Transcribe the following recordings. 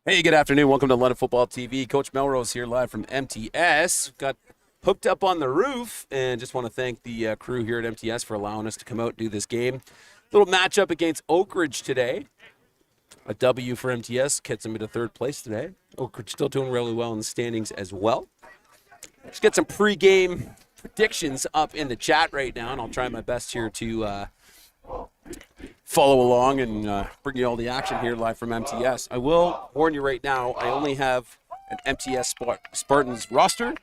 Hey, good afternoon. Welcome to London Football TV. Coach Melrose here live from MTS. Got hooked up on the roof and just want to thank the crew here at MTS for allowing us to come out and do this game. Little matchup against Oakridge today. A W for MTS gets them into third place today. Oakridge still doing really well in the standings as well. Let's get some pregame predictions up in the chat right now, and I'll try my best here to follow along and bring you all the action here live from MTS. I will warn you right now, I only have an MTS Spartans roster.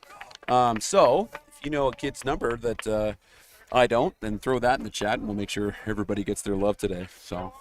So if you know a kid's number that I don't, then throw that in the chat and we'll make sure everybody gets their love today. So.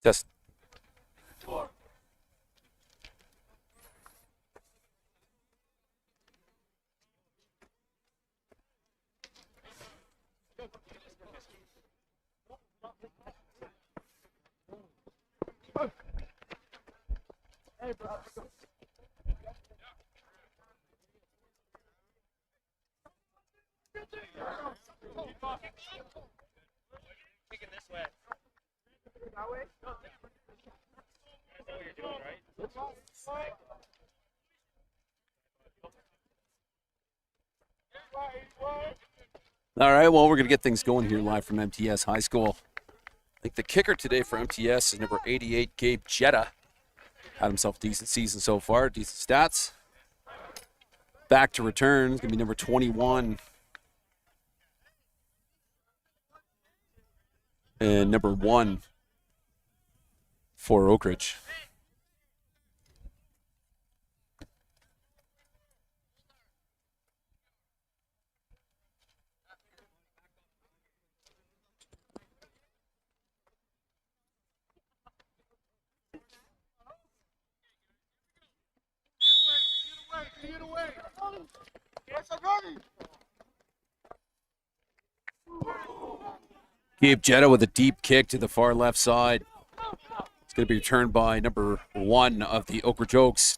Test. Hey, bro. Kicking this way. That way? No, that's what you're doing, right? All right, well, we're going to get things going here live from MTS High School. I think the kicker today for MTS is number 88, Gabe Jetta. Had himself a decent season so far, decent stats. Back to return, going to be number 21. And number 1 for Oakridge. Gabe Jetta with a deep kick to the far left side. It's going to be returned by number 1 of the Oakridge Oaks.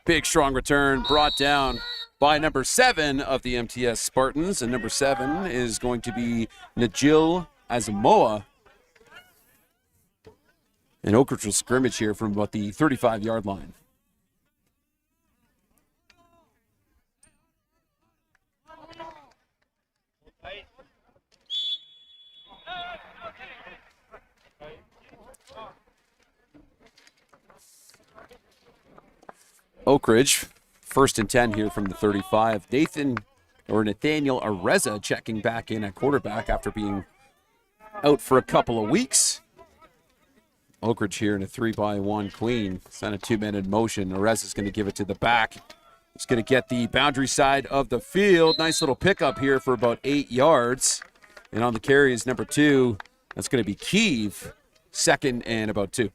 Big, strong return brought down by number 7 of the MTS Spartans. And number 7 is going to be Najil Azamoah. And Oakridge will scrimmage here from about the 35-yard line. Oakridge, 1st and 10 here from the 35. Nathaniel Areza checking back in at quarterback after being out for a couple of weeks. Oakridge here in a 3-by-1 queen. It's on a 2-man in motion. Areza's going to give it to the back. It's going to get the boundary side of the field. Nice little pickup here for about 8 yards. And on the carry is number 2. That's going to be Keeve, 2nd and about 2.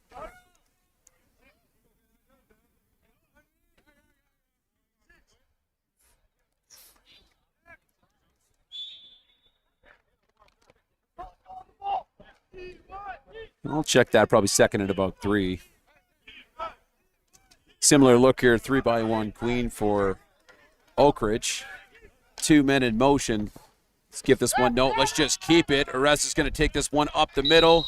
I'll check that, probably 2nd and about 3. Similar look here, 3-by-1 queen for Oakridge. 2 men in motion. Let's give this one, no, let's just keep it. Areza's going to take this one up the middle.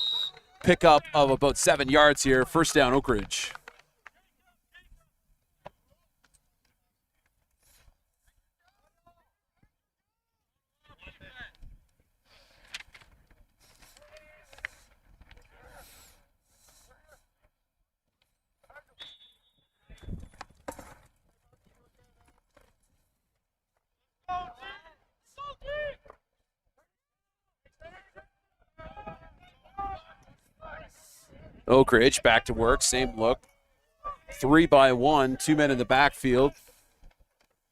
Pickup of about 7 yards here. 1st down, Oakridge. Oakridge back to work, same look. 3-by-1, 2 men in the backfield.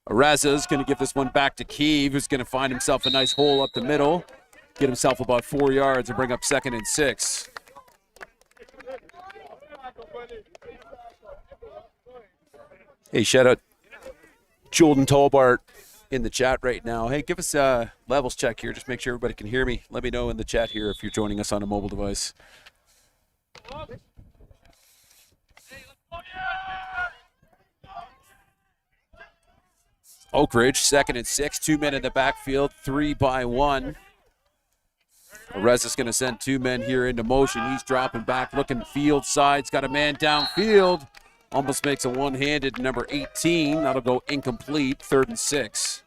Araza's going to give this one back to Keeve, who's going to find himself a nice hole up the middle, get himself about 4 yards and bring up 2nd and 6. Hey, shout out Jordan Tolbart in the chat right now. Hey, give us a levels check here. Just make sure everybody can hear me. Let me know in the chat here if you're joining us on a mobile device. Oakridge, 2nd and 6, 2 men in the backfield, 3-by-1. Areza's going to send 2 men here into motion. He's dropping back, looking field side. He's got a man downfield. Almost makes a one-handed number 18. That'll go incomplete, 3rd and 6.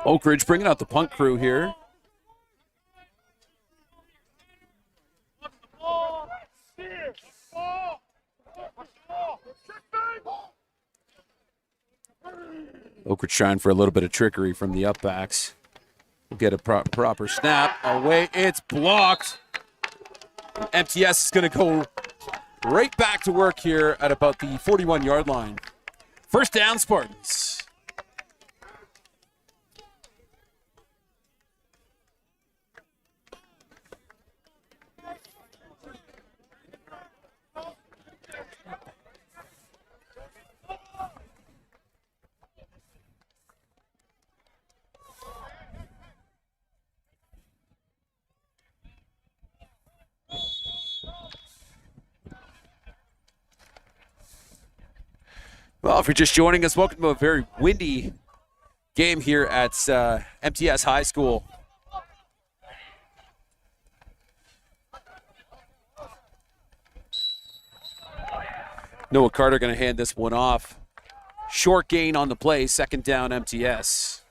Oakridge bringing out the punt crew here. Oakridge trying for a little bit of trickery from the upbacks. We'll get a proper snap. Away, it's blocked. MTS is going to go right back to work here at about the 41-yard line. First down, Spartans. Well, if you're just joining us, welcome to a very windy game here at MTS High School. Noah Carter going to hand this one off. Short gain on the play, 2nd down MTS.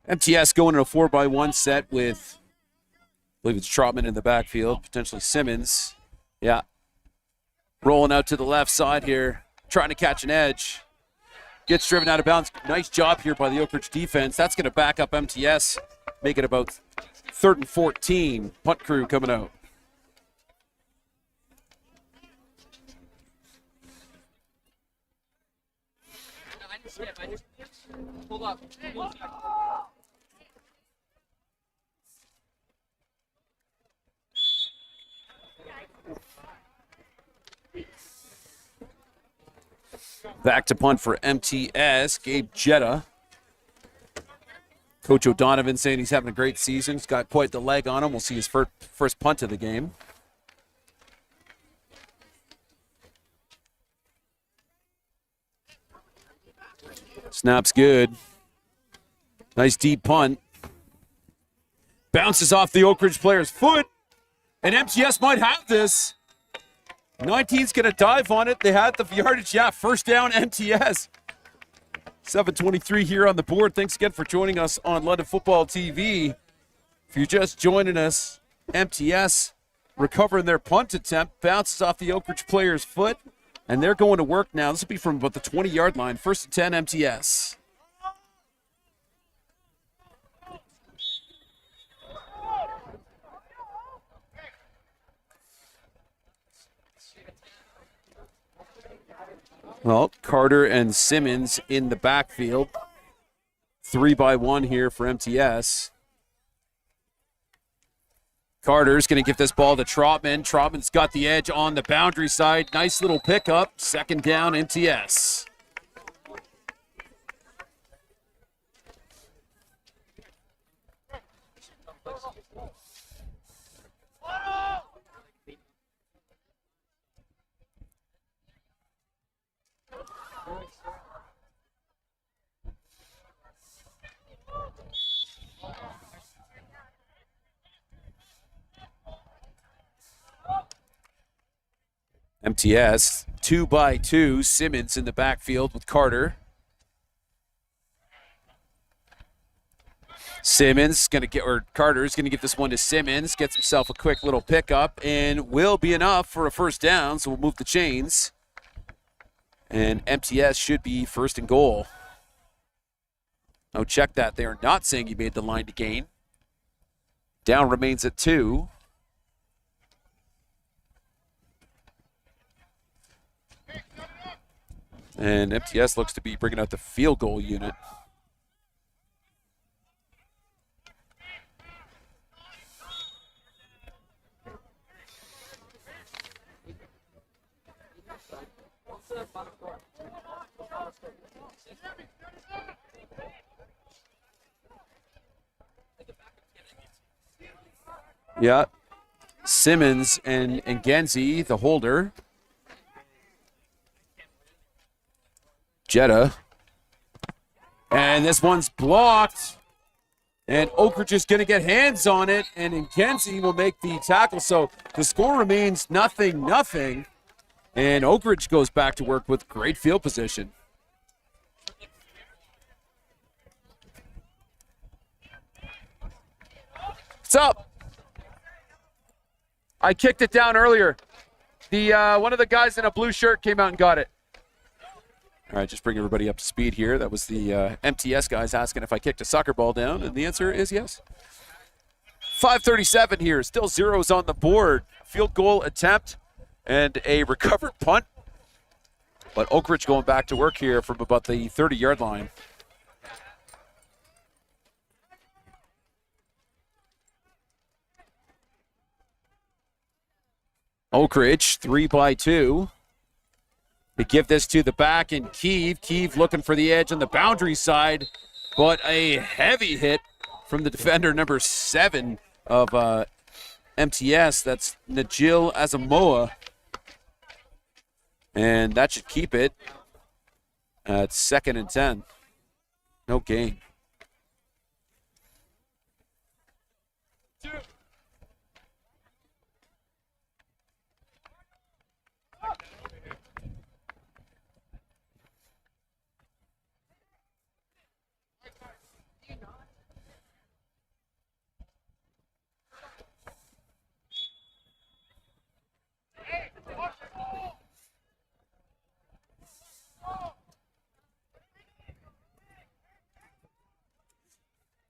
MTS going in a 4-by-1 set with, I believe it's Trotman in the backfield, potentially Simmons. Yeah. Rolling out to the left side here, trying to catch an edge. Gets driven out of bounds. Nice job here by the Oakridge defense. That's going to back up MTS, make it about 3rd and 14. Punt crew coming out. Hold up. Back to punt for MTS, Gabe Jetta. Coach O'Donovan saying he's having a great season. He's got quite the leg on him. We'll see his first punt of the game. Snap's good. Nice deep punt. Bounces off the Oakridge player's foot. And MTS might have this. 19's going to dive on it. They had the yardage. Yeah, first down MTS. 7:23 here on the board. Thanks again for joining us on London Football TV. If you're just joining us, MTS recovering their punt attempt. Bounces off the Oakridge player's foot. And they're going to work now. This will be from about the 20-yard line. 1st and 10 MTS. Well, Carter and Simmons in the backfield. 3-by-1 here for MTS. Carter's going to give this ball to Trotman. Trotman's got the edge on the boundary side. Nice little pickup. Second down, MTS. MTS, 2x2. Simmons in the backfield with Carter. Simmons going to get, or Carter's going to get this one to Simmons. Gets himself a quick little pickup and will be enough for a first down. So we'll move the chains. And MTS should be first and goal. Oh, check that. They are not saying he made the line to gain. Down remains at 2. And MTS looks to be bringing out the field goal unit. Yeah. Simmons and Genzi, the holder. Jetta. And this one's blocked. And Oakridge is going to get hands on it. And Genzi will make the tackle. So the score remains 0-0. And Oakridge goes back to work with great field position. What's up? I kicked it down earlier. The one of the guys in a blue shirt came out and got it. All right, just bring everybody up to speed here. That was the MTS guys asking if I kicked a soccer ball down, and the answer is yes. 5:37 here, still zeros on the board. Field goal attempt and a recovered punt. But Oakridge going back to work here from about the 30-yard line. Oakridge, 3x2. They give this to the back and Keeve. Keeve looking for the edge on the boundary side, but a heavy hit from the defender, number 7 of MTS. That's Najil Asamoah. And that should keep it at 2nd and 10. No gain.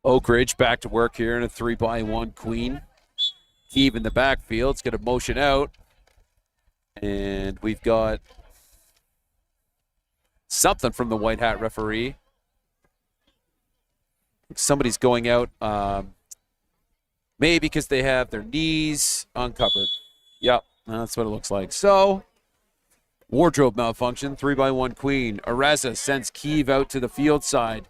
Oakridge back to work here in a 3x1 queen. Keeve in the backfield. It's going to motion out. And we've got something from the white hat referee. Somebody's going out, maybe because they have their knees uncovered. Yep, that's what it looks like. So, wardrobe malfunction, 3x1 queen. Areza sends Keeve out to the field side.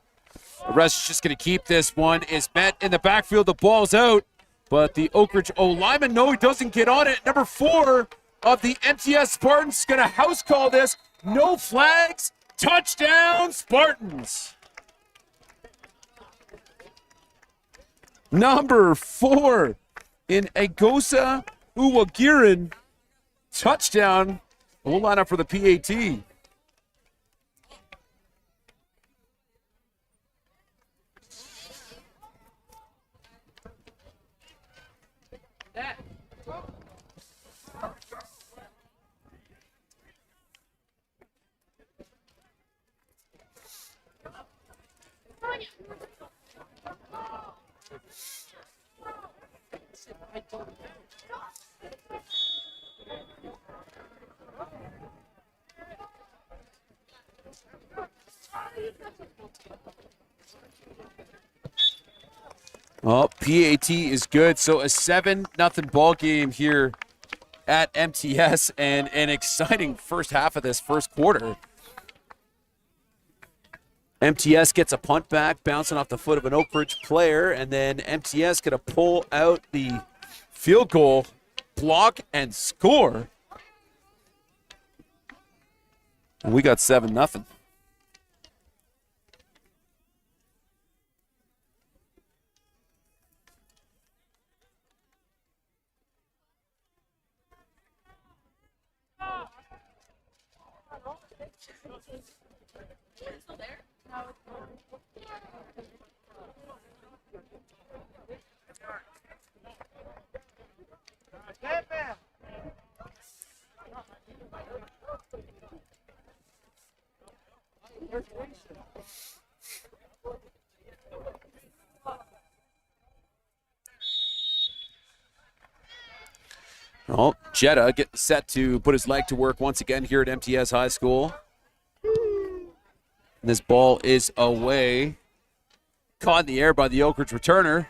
Areza's just going to keep this one. Is met in the backfield. The ball's out. But the Oakridge lineman, no, he doesn't get on it. Number 4 of the MTS Spartans is going to house call this. No flags. Touchdown, Spartans. Number 4 in Agosa Uwagiran. Touchdown. We'll line up for the PAT. Oh, PAT is good. So a 7-0 ball game here at MTS, and an exciting first half of this first quarter. MTS gets a punt back, bouncing off the foot of an Oakridge player, and then MTS going to pull out the field goal, block, and score. And we got 7-0. Well, Jetta getting set to put his leg to work once again here at MTS High School. This ball is away. Caught in the air by the Oakridge returner.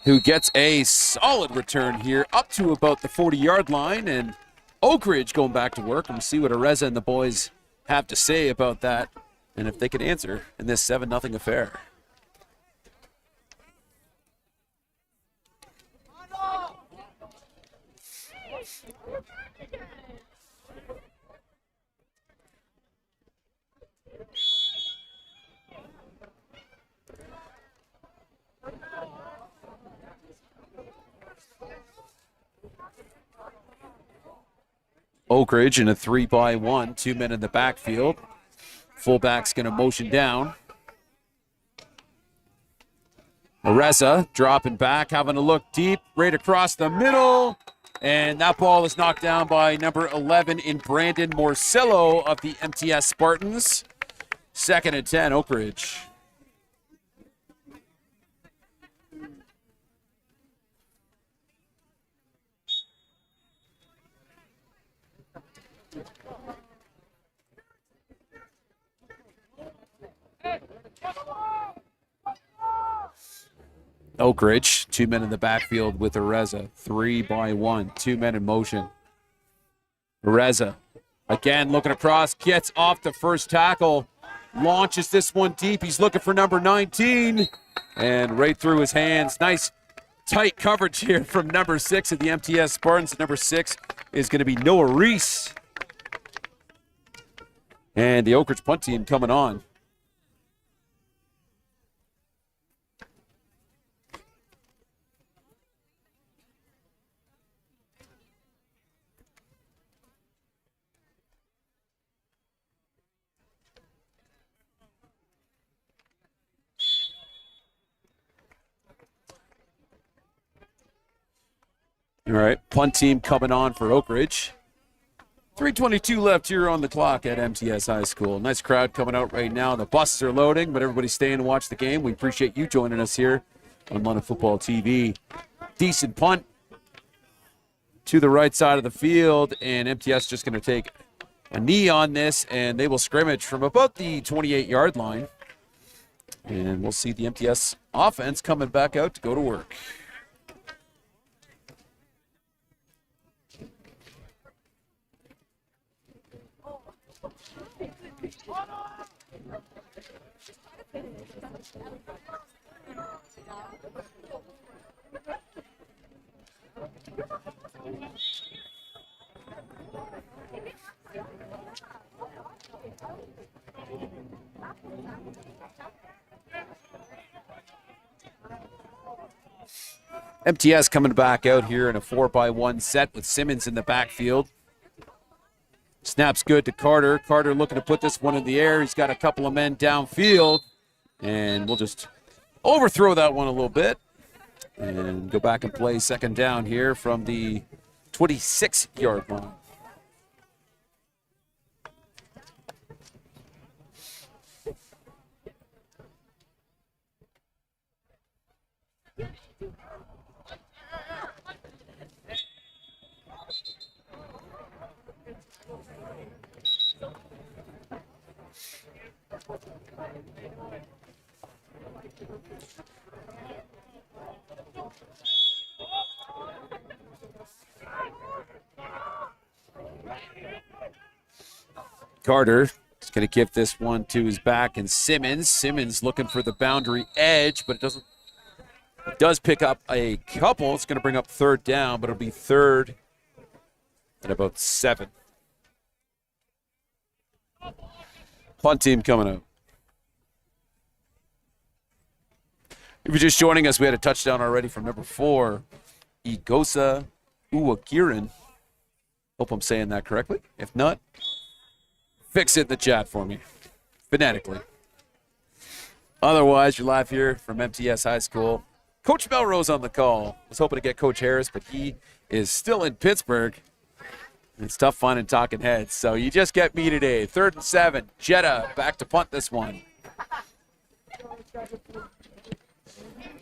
Who gets a solid return here up to about the 40-yard line. And Oakridge going back to work. And we'll see what Areza and the boys have to say about that and if they can answer in this 7-0 affair. Oakridge in a 3-by-1, 2 men in the backfield. Fullback's going to motion down. Areza dropping back, having a look deep, right across the middle. And that ball is knocked down by number 11 in Brandon Morcello of the MTS Spartans. 2nd and 10, Oakridge. Oakridge, 2 men in the backfield with Areza. 3-by-1, 2 men in motion. Areza, again looking across, gets off the first tackle, launches this one deep. He's looking for number 19, and right through his hands. Nice tight coverage here from number 6 of the MTS Spartans. Number 6 is going to be Noah Reese. And the Oakridge punt team coming on. All right, punt team coming on for Oakridge. 3:22 left here on the clock at MTS High School. Nice crowd coming out right now. The buses are loading, but everybody's staying to watch the game. We appreciate you joining us here on London Football TV. Decent punt to the right side of the field, and MTS just going to take a knee on this, and they will scrimmage from about the 28-yard line. And we'll see the MTS offense coming back out to go to work. MTS coming back out here in a 4-by-1 set with Simmons in the backfield. Snap's good to Carter. Carter looking to put this one in the air. He's got a couple of men downfield. And we'll just overthrow that one a little bit. And go back and play 2nd down here from the 26-yard line. Carter is going to give this one to his back, and Simmons looking for the boundary edge, but it does pick up a couple. It's going to bring up third down, but it'll be third at about 7. Punt team coming out. If you're just joining us, we had a touchdown already from number 4, Igosa Uwagiran. Hope I'm saying that correctly. If not, fix it in the chat for me, phonetically. Otherwise, you're live here from MTS High School. Coach Melrose on the call. I was hoping to get Coach Harris, but he is still in Pittsburgh. It's tough finding talking heads, so you just get me today. 3rd and 7. Jetta back to punt this one.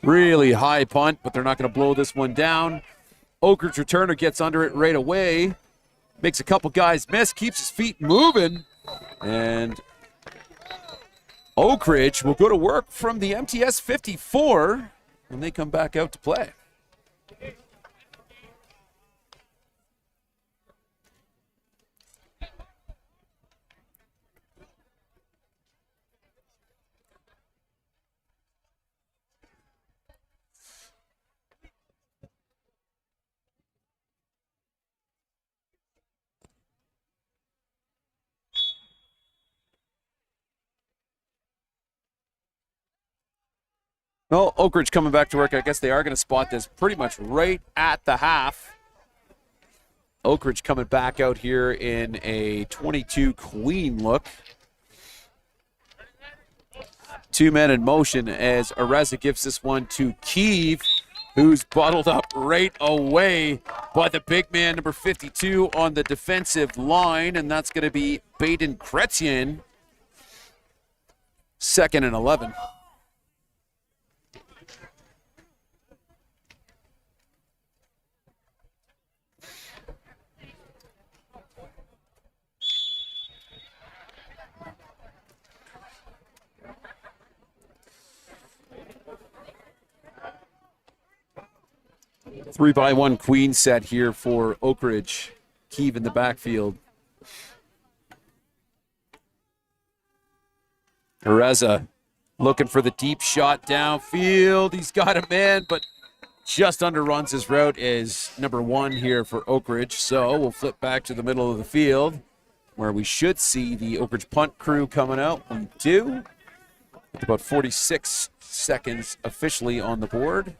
Really high punt, but they're not going to blow this one down. Oakridge returner gets under it right away. Makes a couple guys miss, keeps his feet moving. And Oakridge will go to work from the MTS 54 when they come back out to play. Well, Oakridge coming back to work. I guess they are going to spot this pretty much right at the half. Oakridge coming back out here in a 22 queen look. 2 men in motion as Areza gives this one to Keeve, who's bottled up right away by the big man, number 52, on the defensive line, and that's going to be Baden Chrétien. 2nd and 11. Three by one queen set here for Oakridge. Keeve in the backfield. Areza looking for the deep shot downfield. He's got a man, but just underruns his route is number 1 here for Oakridge. So we'll flip back to the middle of the field where we should see the Oakridge punt crew coming out. We do. With about 46 seconds officially on the board.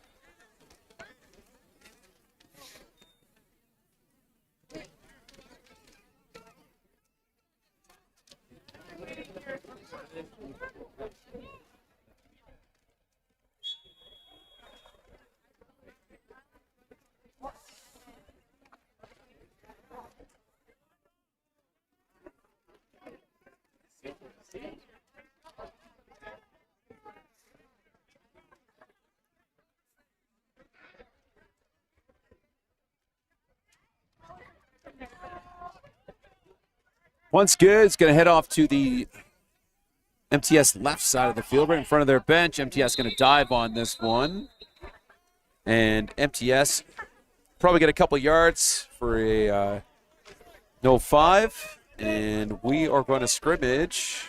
Once good, it's going to head off to the MTS left side of the field, right in front of their bench. MTS going to dive on this one. And MTS probably get a couple yards for a no 5. And we are going to scrimmage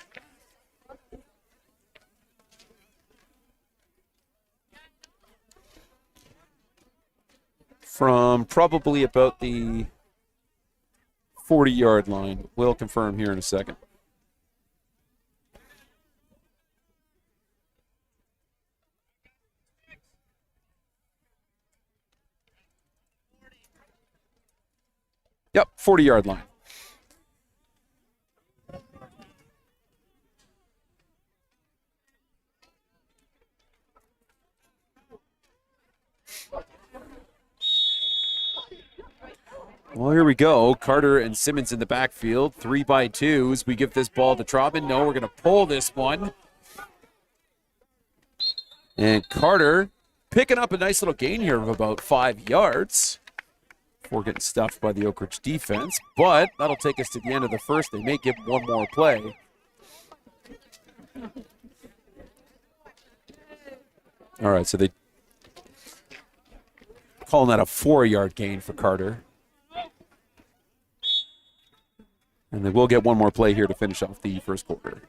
from probably about the 40-yard line. We'll confirm here in a second. Yep, 40-yard line. Well, here we go. Carter and Simmons in the backfield. 3 by 2s. We give this ball to Trotman. No, we're going to pull this one. And Carter picking up a nice little gain here of about 5 yards before getting stuffed by the Oakridge defense. But that'll take us to the end of the first. They may give one more play. All right, so they calling that a 4-yard gain for Carter. And they will get one more play here to finish off the first quarter.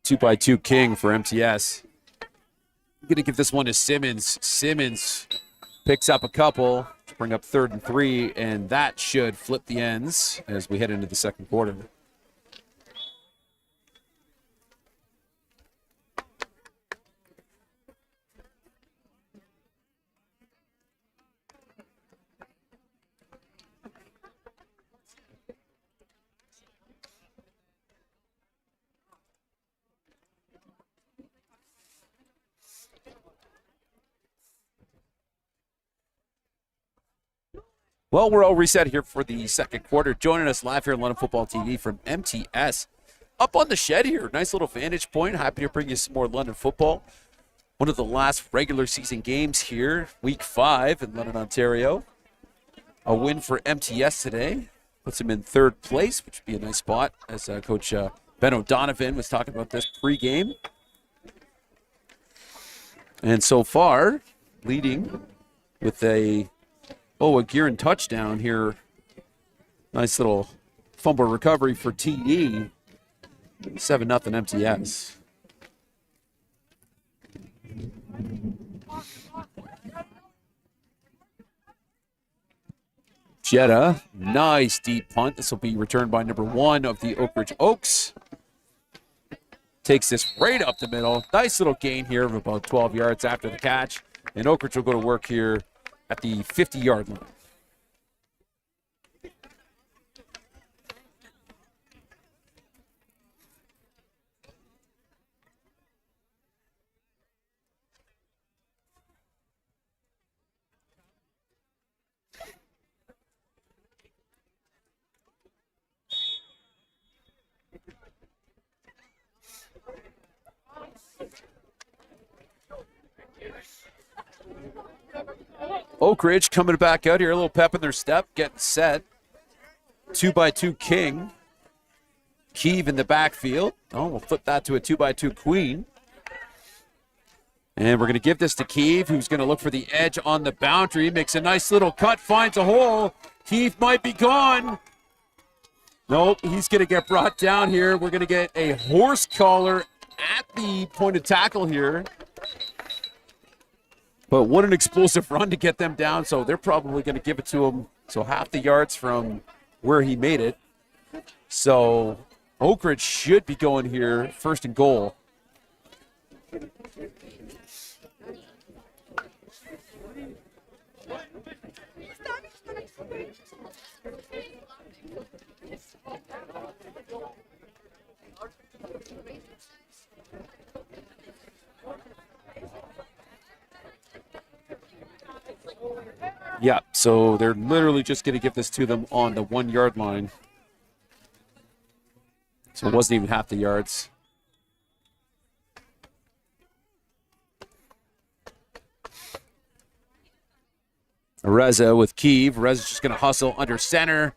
Two-by-two King for MTS. I'm going to give this one to Simmons. Simmons picks up a couple to bring up 3rd and 3, and that should flip the ends as we head into the second quarter. Well, we're all reset here for the second quarter. Joining us live here on London Football TV from MTS. Up on the shed here, nice little vantage point. Happy to bring you some more London football. One of the last regular season games here, week 5 in London, Ontario. A win for MTS today. Puts him in 3rd place, which would be a nice spot, as Coach Ben O'Donovan was talking about this pregame. And so far, leading with a Gearin touchdown here. Nice little fumble recovery for TD. 7-0 MTS. Jetta, nice deep punt. This will be returned by number 1 of the Oakridge Oaks. Takes this right up the middle. Nice little gain here of about 12 yards after the catch. And Oakridge will go to work here at the 50-yard line. Oakridge coming back out here, a little pep in their step, getting set. 2-by-2 King. Keeve in the backfield. Oh, we'll flip that to a 2-by-2 Queen. And we're going to give this to Keeve, who's going to look for the edge on the boundary. Makes a nice little cut, finds a hole. Keeve might be gone. Nope, he's going to get brought down here. We're going to get a horse collar at the point of tackle here. But what an explosive run to get them down. So they're probably going to give it to him. So half the yards from where he made it. So Oakridge should be going here 1st and goal. Yeah, so they're literally just going to give this to them on the 1-yard line. So it wasn't even half the yards. Reza with Keeve. Reza's just going to hustle under center.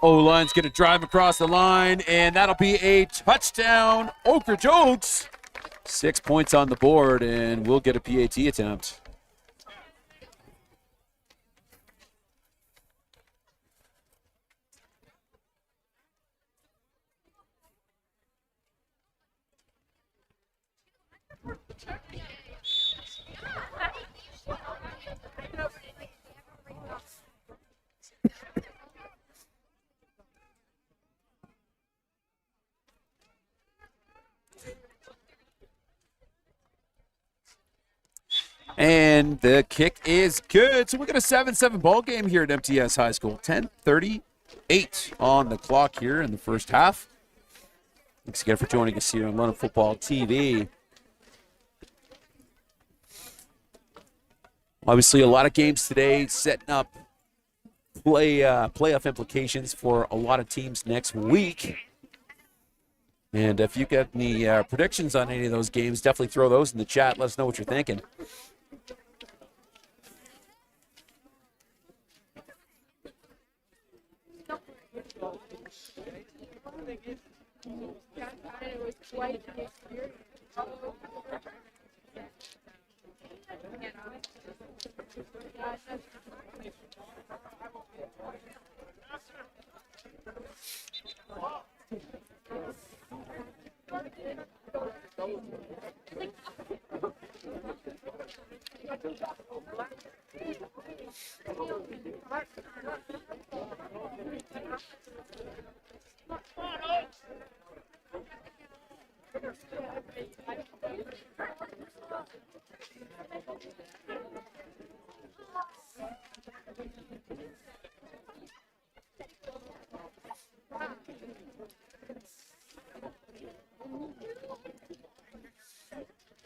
O-line's going to drive across the line, and that'll be a touchdown. Oakridge Oaks. 6 points on the board, and we'll get a PAT attempt. And the kick is good. So we got a 7-7 ball game here at MTS High School. 10:38 on the clock here in the first half. Thanks again for joining us here on London Football TV. Obviously, a lot of games today setting up playoff implications for a lot of teams next week. And if you got any predictions on any of those games, definitely throw those in the chat. Let us know what you're thinking. It was quite the experience.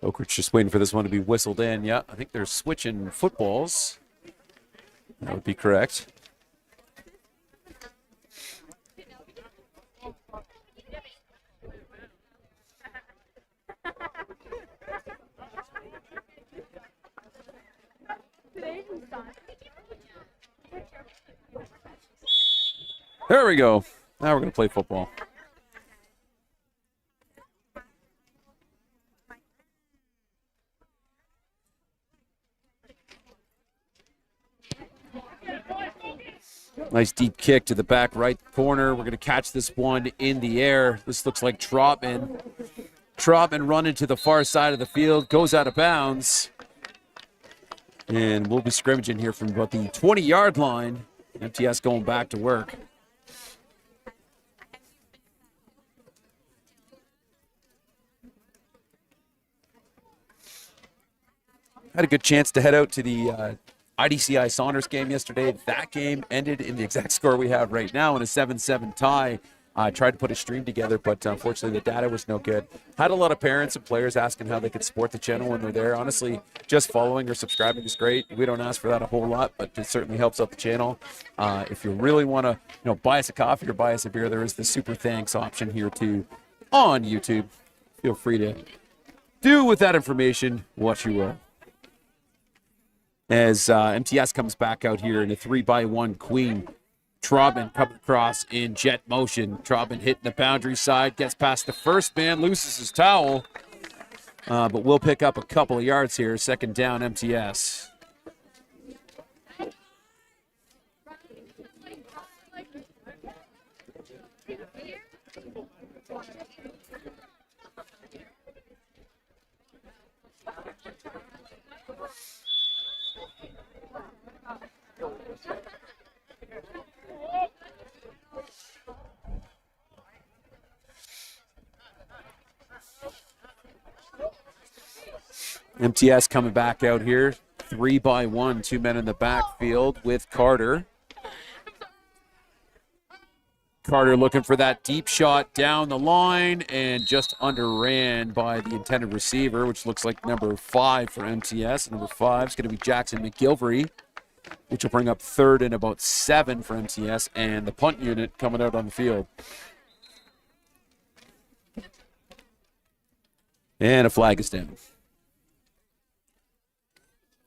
Oakridge just waiting for this one to be whistled in. Yeah, I think they're switching footballs. That would be correct. There we go. Now we're going to play football. Nice deep kick to the back right corner. We're going to catch this one in the air. This looks like Trotman. Trotman running to the far side of the field, goes out of bounds. And we'll be scrimmaging here from about the 20-yard line. MTS going back to work. Had a good chance to head out to the IDCI Saunders game yesterday. That game ended in the exact score we have right now in a 7-7 tie. Tried to put a stream together, but unfortunately the data was no good. Had a lot of parents and players asking how they could support the channel when they're there. Honestly, just following or subscribing is great. We don't ask for that a whole lot, but it certainly helps out the channel. If you really want to, buy us a coffee or buy us a beer, there is the super thanks option here too on YouTube. Feel free to do with that information what you will. As MTS comes back out here in a 3-by-1 queen. Trotman coming across in jet motion. Trotman hitting the boundary side, gets past the first man, loses his towel. But we'll pick up a couple of yards here. Second down, MTS. MTS coming back out here, 3-by-1, 2 men in the backfield with Carter. Carter looking for that deep shot down the line and just underran by the intended receiver, which looks like number 5 for MTS. Number 5 is going to be Jackson McGilvery, which will bring up 3rd and about 7 for MTS, and the punt unit coming out on the field. And a flag is down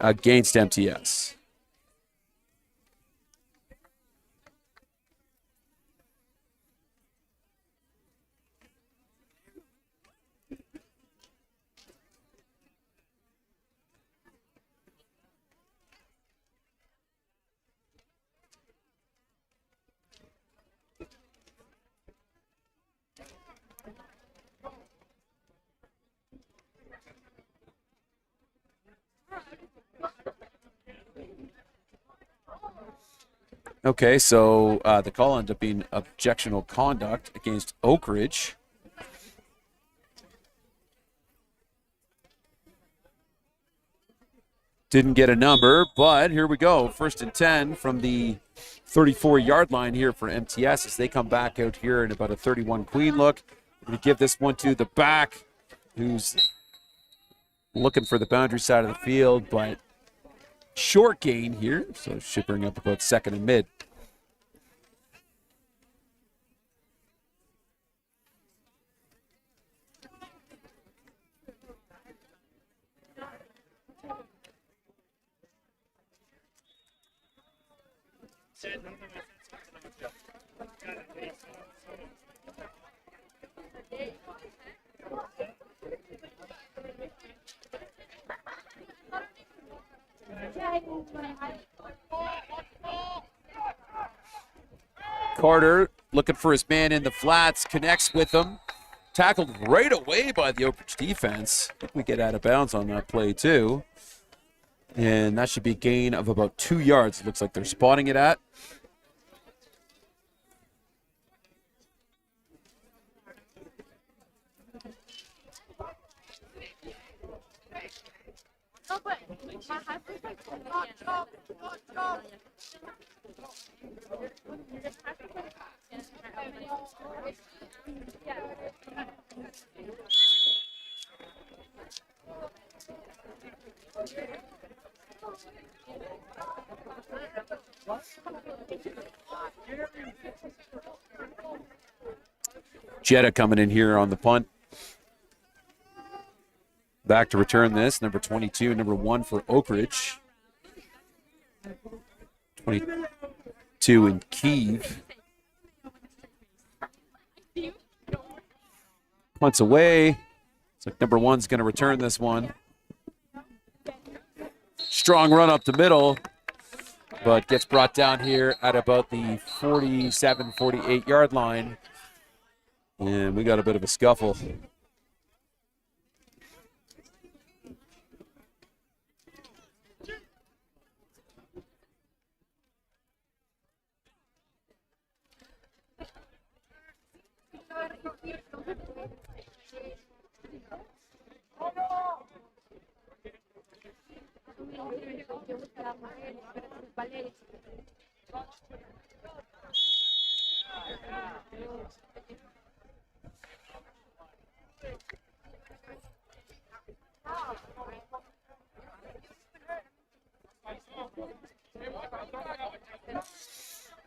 against MTS. Okay, so the call ended up being objectionable conduct against Oakridge. Didn't get a number, but here we go. 1st and 10 from the 34-yard line here for MTS as they come back out here in about a 31 queen look. We're going to give this one to the back, who's looking for the boundary side of the field, but short gain here, so should bring up about 2nd and mid. Carter looking for his man in the flats, connects with him. Tackled right away by the Oakridge defense. I think we get out of bounds on that play too. And that should be a gain of about 2 yards. It looks like they're spotting it at. Jetta coming in here on the punt. Back to return this, number 22, number 1 for Oakridge. 22 in Kiev. Punts away. It's like number 1's going to return this one. Strong run up the middle, but gets brought down here at about the 47, 48 yard line. And we got a bit of a scuffle.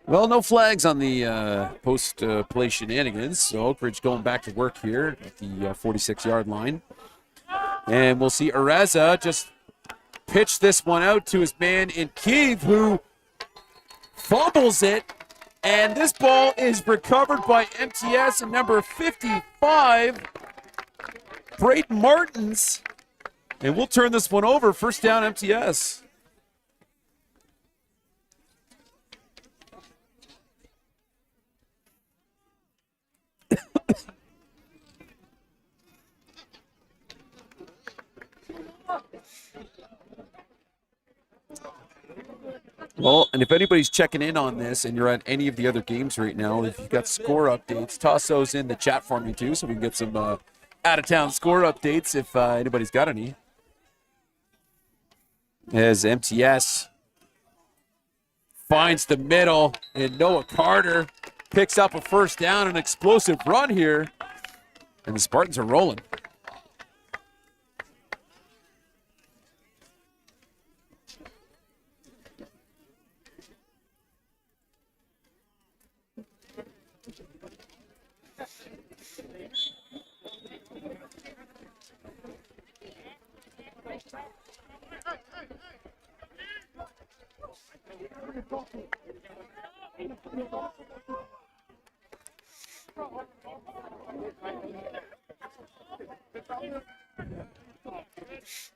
Well, no flags on the post-play shenanigans, so Oakridge going back to work here at the 46-yard line. And we'll see Areza just pitch this one out to his man in Kiev, who fumbles it, and this ball is recovered by MTS and number 55, Braden Martins. And we'll turn this one over. First down, MTS. Well, and if anybody's checking in on this and you're at any of the other games right now, if you've got score updates, toss those in the chat for me too so we can get some out-of-town score updates if anybody's got any. As MTS finds the middle and Noah Carter picks up a first down, an explosive run here, and the Spartans are rolling.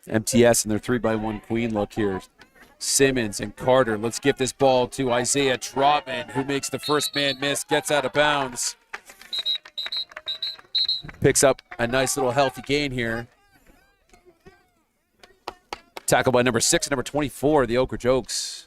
MTS and their 3x1 queen look here. Simmons and Carter. Let's give this ball to Isaiah Trotman, who makes the first man miss, gets out of bounds. Picks up a nice little healthy gain here. Tackled by number 6 and number 24, the Oakridge Oaks.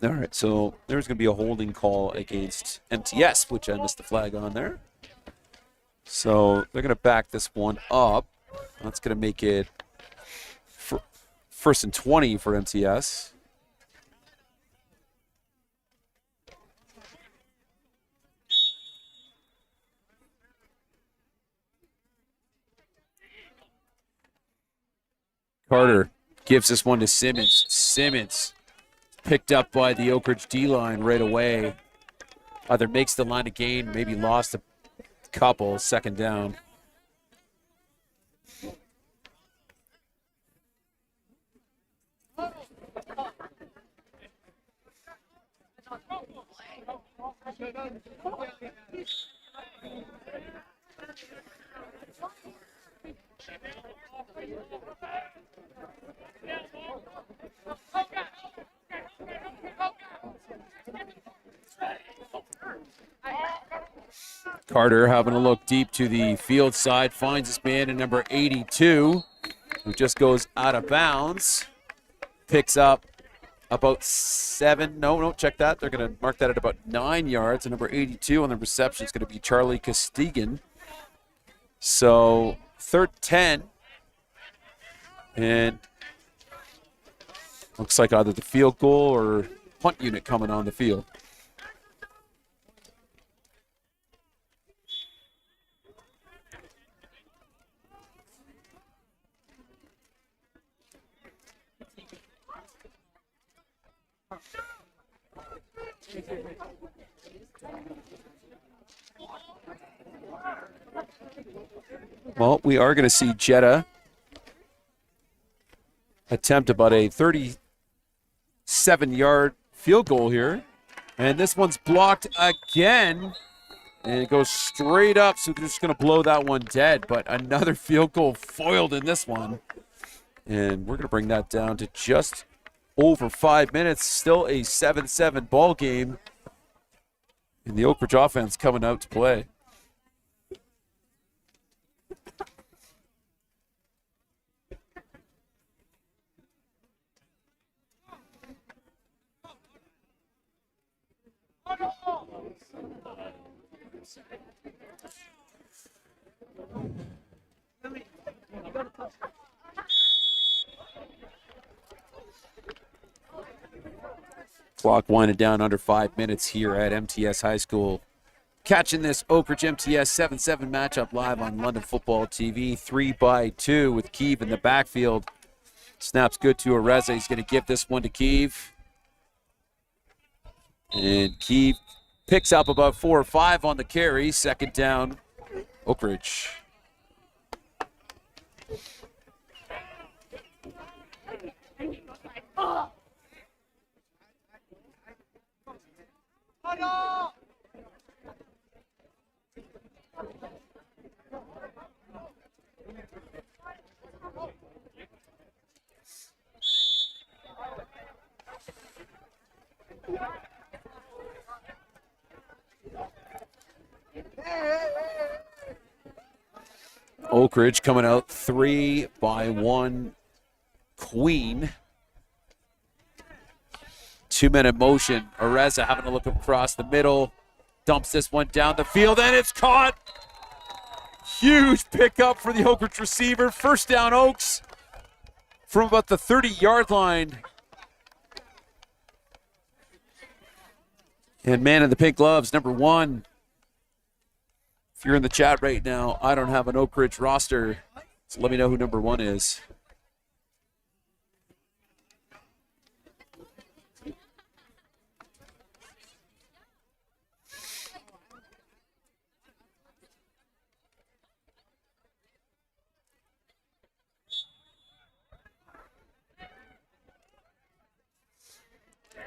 All right, so there's going to be a holding call against MTS, which I missed the flag on there. So they're going to back this one up. That's going to make it first and 20 for MTS. Carter gives this one to Simmons. Simmons picked up by the Oakridge D-line right away. Either makes the line of gain, maybe lost a couple, second down. Carter having a look deep to the field side, finds his man in number 82, who just goes out of bounds. Picks up about 7. No, check that. They're going to mark that at about 9 yards. And number 82 on the reception is going to be Charlie Costigan. So, 3rd 10. And looks like either the field goal or punt unit coming on the field. Well, we are going to see Jetta attempt about a 37-yard field goal here. And this one's blocked again. And it goes straight up, so they're just going to blow that one dead. But another field goal foiled in this one. And we're going to bring that down to just over 5 minutes. Still a 7-7 ball game. And the Oakridge offense coming out to play. Clock winding down under 5 minutes here at MTS High School. Catching this Oakridge MTS 7-7 matchup live on London Football TV. 3-2 with Keeve in the backfield. Snaps good to Areza. He's going to give this one to Keeve. And Keeve picks up about 4 or 5 on the carry. Second down, Oakridge. Oakridge coming out 3-1 Queen. 2-minute motion. Areza having a look across the middle. Dumps this one down the field, and it's caught. Huge pickup for the Oakridge receiver. First down, Oaks, from about the 30-yard line. And man in the pink gloves, number 1. If you're in the chat right now, I don't have an Oakridge roster, so let me know who number 1 is.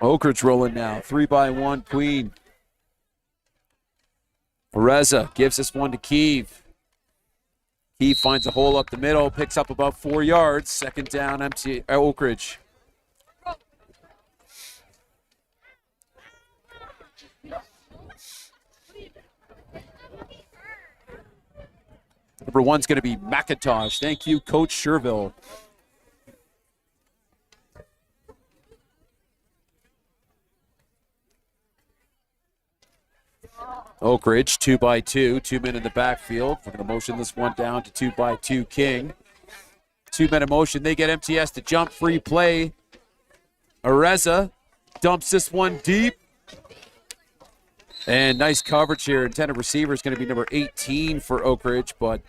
Oakridge rolling now, 3-1 Queen. Areza gives this one to Keeve. Keeve finds a hole up the middle, picks up about 4 yards. Second down, Oakridge. Number 1's going to be McIntosh. Thank you, Coach Sherville. Oakridge, 2-2, 2 men in the backfield. We're going to motion this one down to 2-2 King. 2-men in motion. They get MTS to jump, free play. Areza dumps this one deep. And nice coverage here. Intended receiver is going to be number 18 for Oakridge, but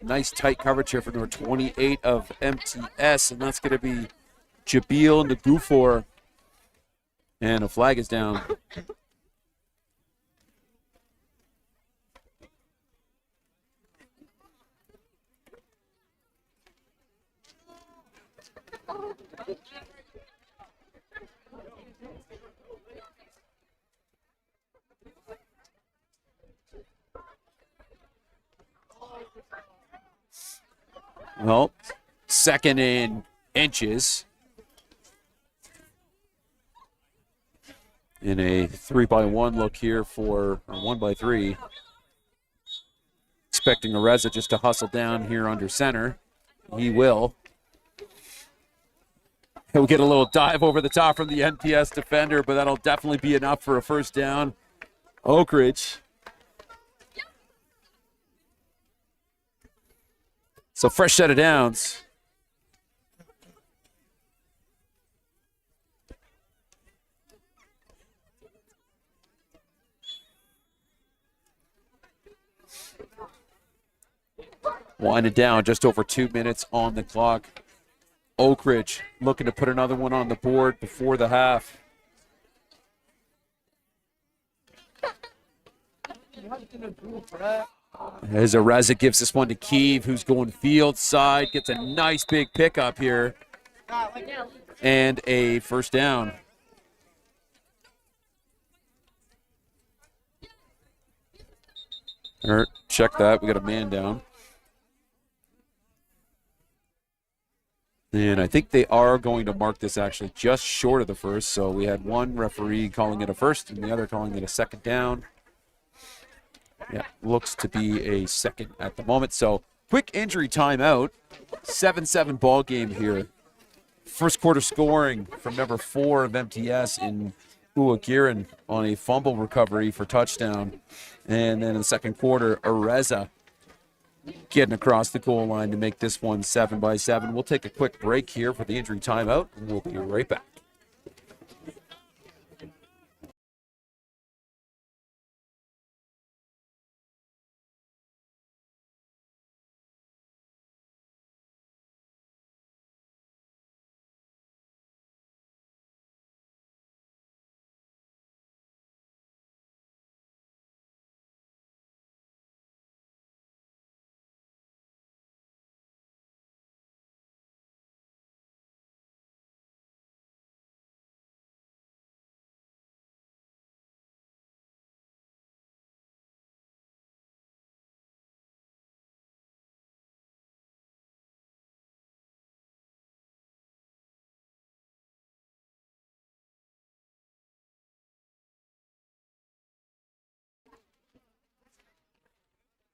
nice tight coverage here for number 28 of MTS, and that's going to be Jabil Nagufor. And a flag is down. Well, 2nd in inches. In a 3-by-1 look here for a 1-by-3. Expecting Areza just to hustle down here under center. He will. He'll get a little dive over the top from the NPS defender, but that'll definitely be enough for a first down. Oakridge. So fresh set of downs. Winding down, just over 2 minutes on the clock. Oakridge looking to put another one on the board before the half. As Areza gives this one to Keeve, who's going field side, gets a nice big pickup here. And a first down. All right, check that. We got a man down. And I think they are going to mark this actually just short of the first. So we had one referee calling it a first and the other calling it a second down. Yeah, looks to be a second at the moment. So quick injury timeout. 7-7 ball game here. First quarter scoring from number 4 of MTS in Uagiran on a fumble recovery for touchdown. And then in the second quarter, Areza getting across the goal line to make this one 7-by-7. We'll take a quick break here for the injury timeout, and we'll be right back.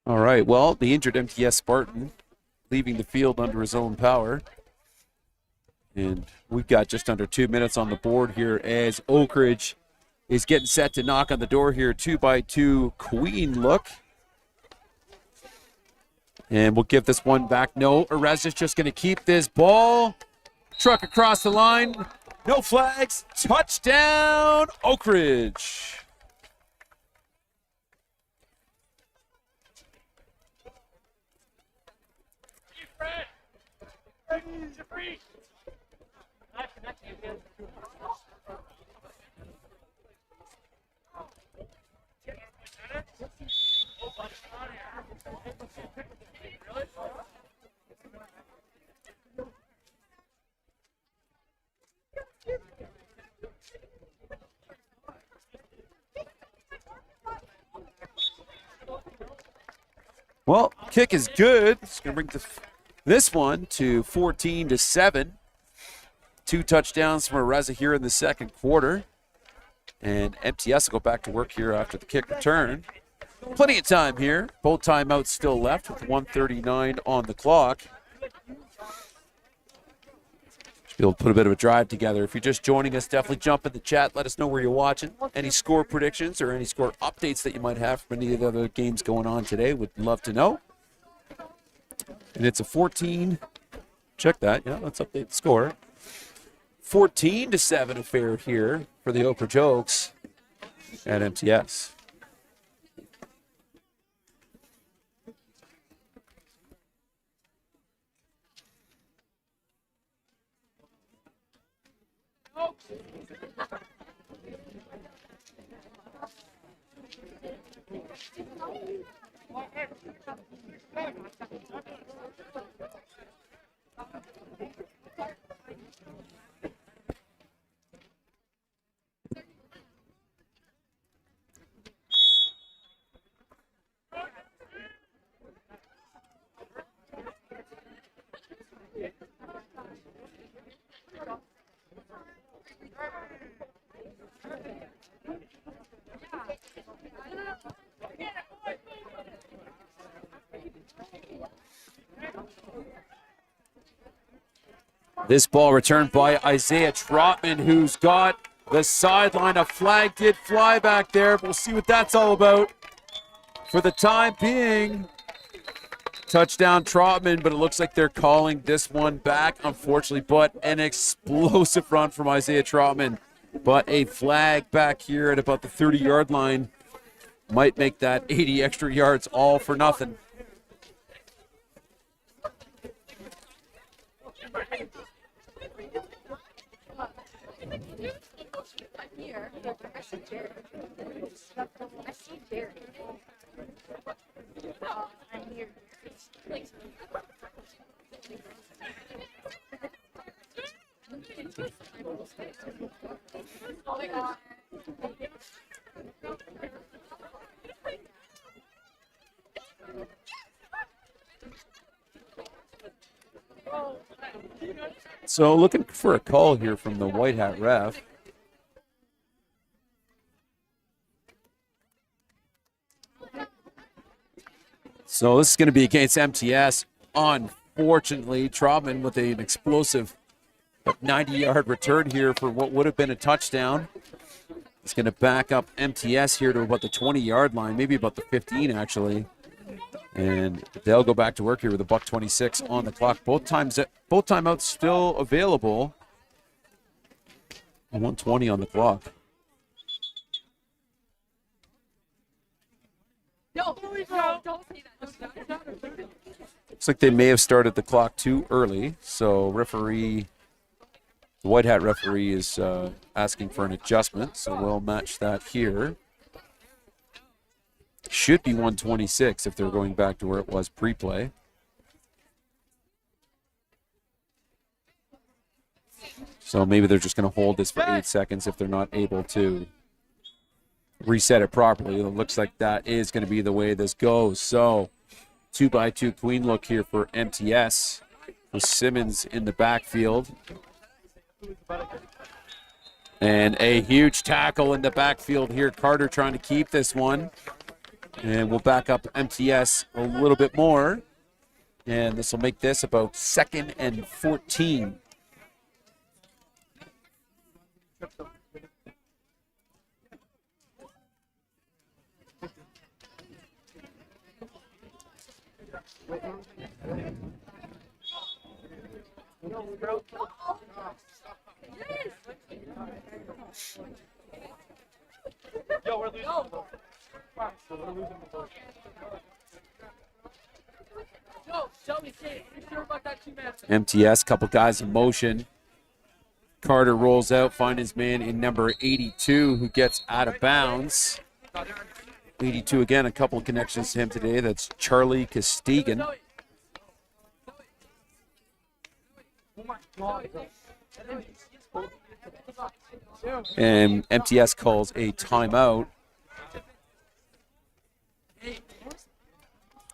All right, well, the injured MTS Spartan leaving the field under his own power. And we've got just under 2 minutes on the board here as Oakridge is getting set to knock on the door here. 2-by-2 queen look. And we'll give this one back. No, Areza's just going to keep this ball. Truck across the line. No flags. Touchdown, Oakridge. Well, kick is good. It's going to bring this one to 14-7. 2 touchdowns from Areza here in the second quarter. And MTS will go back to work here after the kick return. Plenty of time here. Both timeouts still left with 1:39 on the clock. Should be able to put a bit of a drive together. If you're just joining us, definitely jump in the chat. Let us know where you're watching. Any score predictions or any score updates that you might have from any of the other games going on today, would love to know. And it's a 14. Check that. Yeah, let's update the score. 14-7 affair here for the Oakridge Oaks at MTS. This ball returned by Isaiah Trotman, who's got the sideline. A flag did fly back there. We'll see what that's all about. For the time being, touchdown Trotman, but it looks like they're calling this one back, unfortunately. But an explosive run from Isaiah Trotman. But a flag back here at about the 30-yard line might make that 80 extra yards all for nothing. Here, I see Jared. I see Jared. I'm here. Oh my God. So looking for a call here from the white hat ref. So this is going to be against MTS. Unfortunately, Trotman with an explosive 90-yard return here for what would have been a touchdown. It's going to back up MTS here to about the 20-yard line, maybe about the 15 actually. And they'll go back to work here with a $1:26 on the clock. Both timeouts still available. 1:20 on the clock. No, don't say that. Looks like they may have started the clock too early. So the white hat referee is asking for an adjustment. So we'll match that here. Should be 1:26 if they're going back to where it was pre-play. So maybe they're just going to hold this for 8 seconds if they're not able to reset it properly. It looks like that is going to be the way this goes. So 2x2 queen look here for MTS with Simmons in the backfield. And a huge tackle in the backfield here. Carter trying to keep this one. And we'll back up MTS a little bit more. And this will make this about 2nd and 14. Yo, we're losing. MTS, couple guys in motion. Carter rolls out, find his man in number 82 who gets out of bounds. 82 again, a couple of connections to him today. That's Charlie Castigan. And MTS calls a timeout.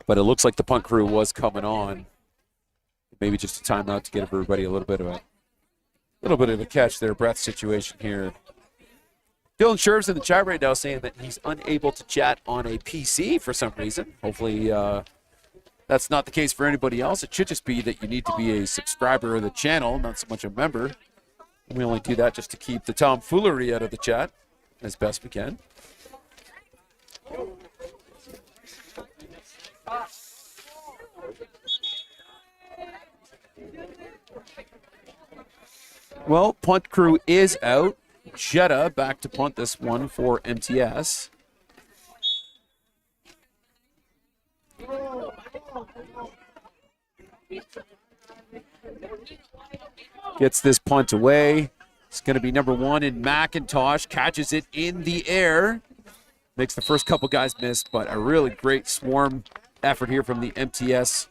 But it looks like the punt crew was coming on. Maybe just a timeout to get everybody a little bit of a catch their breath situation here. Dylan Sherv's in the chat right now saying that he's unable to chat on a PC for some reason. Hopefully that's not the case for anybody else. It should just be that you need to be a subscriber of the channel, not so much a member. We only do that just to keep the tomfoolery out of the chat as best we can. Well, punt crew is out. Jetta back to punt this one for MTS. Gets this punt away. It's going to be number 1 in McIntosh. Catches it in the air. Makes the first couple guys miss, but a really great swarm effort here from the MTS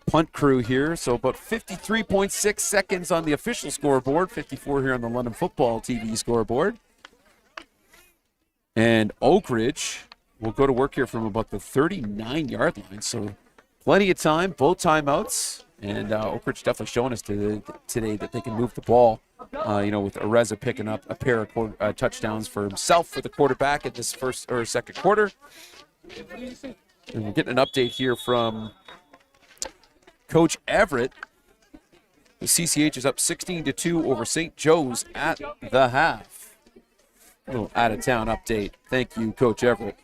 punt crew here. So about 53.6 seconds on the official scoreboard, 54 here on the London Football TV scoreboard. And Oakridge will go to work here from about the 39-yard line. So plenty of time, both timeouts. And Oakridge definitely showing us today that they can move the ball. With Areza picking up a pair of touchdowns for himself for the quarterback in this first or second quarter. And we're getting an update here from Coach Everett. The CCH is up 16-2 over St. Joe's at the half. A little out-of-town update. Thank you, Coach Everett.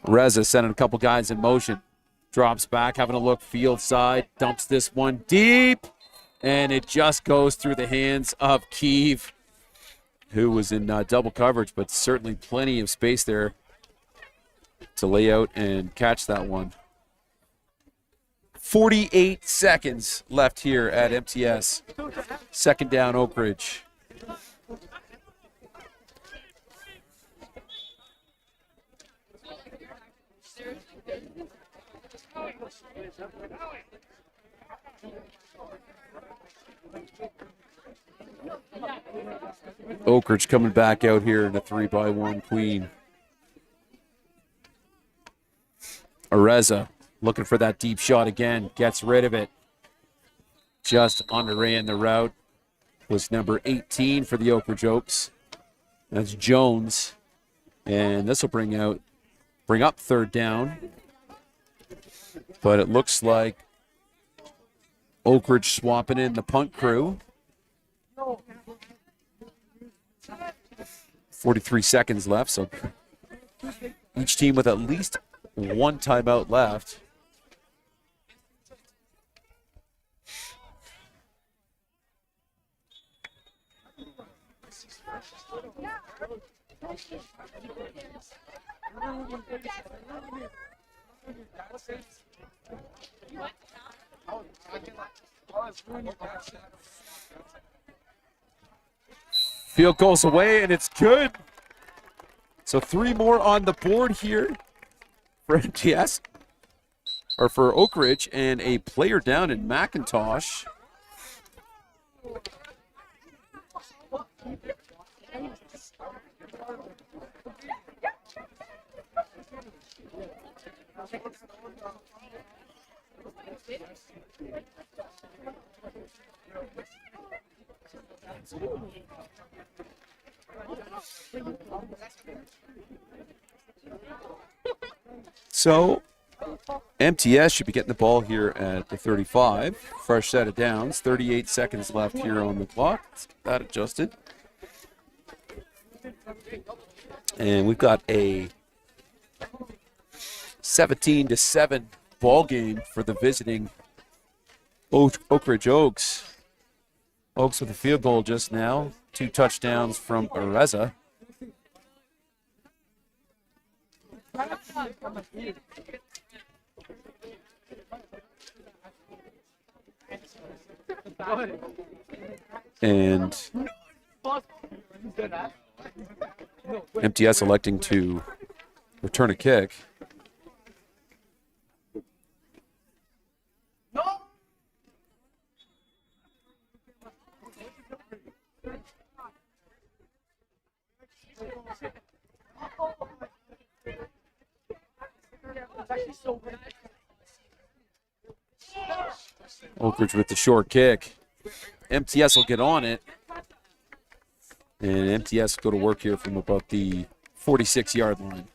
Reza sending a couple guys in motion. Drops back, having a look field side. Dumps this one deep. And it just goes through the hands of Keeve, who was in double coverage, but certainly plenty of space there to lay out and catch that one. 48 seconds left here at MTS. Second down, Oakridge. Oakridge coming back out here in a 3-by-1 queen. Areza looking for that deep shot again. Gets rid of it. Just underran the route was number 18 for the Oakridge Oaks. That's Jones. And this will bring up third down. But it looks like Oakridge swapping in the punt crew. 43 seconds left, so each team with at least one timeout left. Field goes away, and it's good. So 3 more on the board here for MTS, or for Oakridge, and a player down in McIntosh. So MTS should be getting the ball here at the 35. Fresh set of downs. 38 seconds left here on the clock. Let's get that adjusted. And we've got a 17-7 ball game for the visiting Oakridge Oaks. Oaks with a field goal just now. 2 touchdowns from Areza. And MTS electing to return a kick. Oakridge with the short kick. MTS will get on it. And MTS go to work here from about the 46-yard line.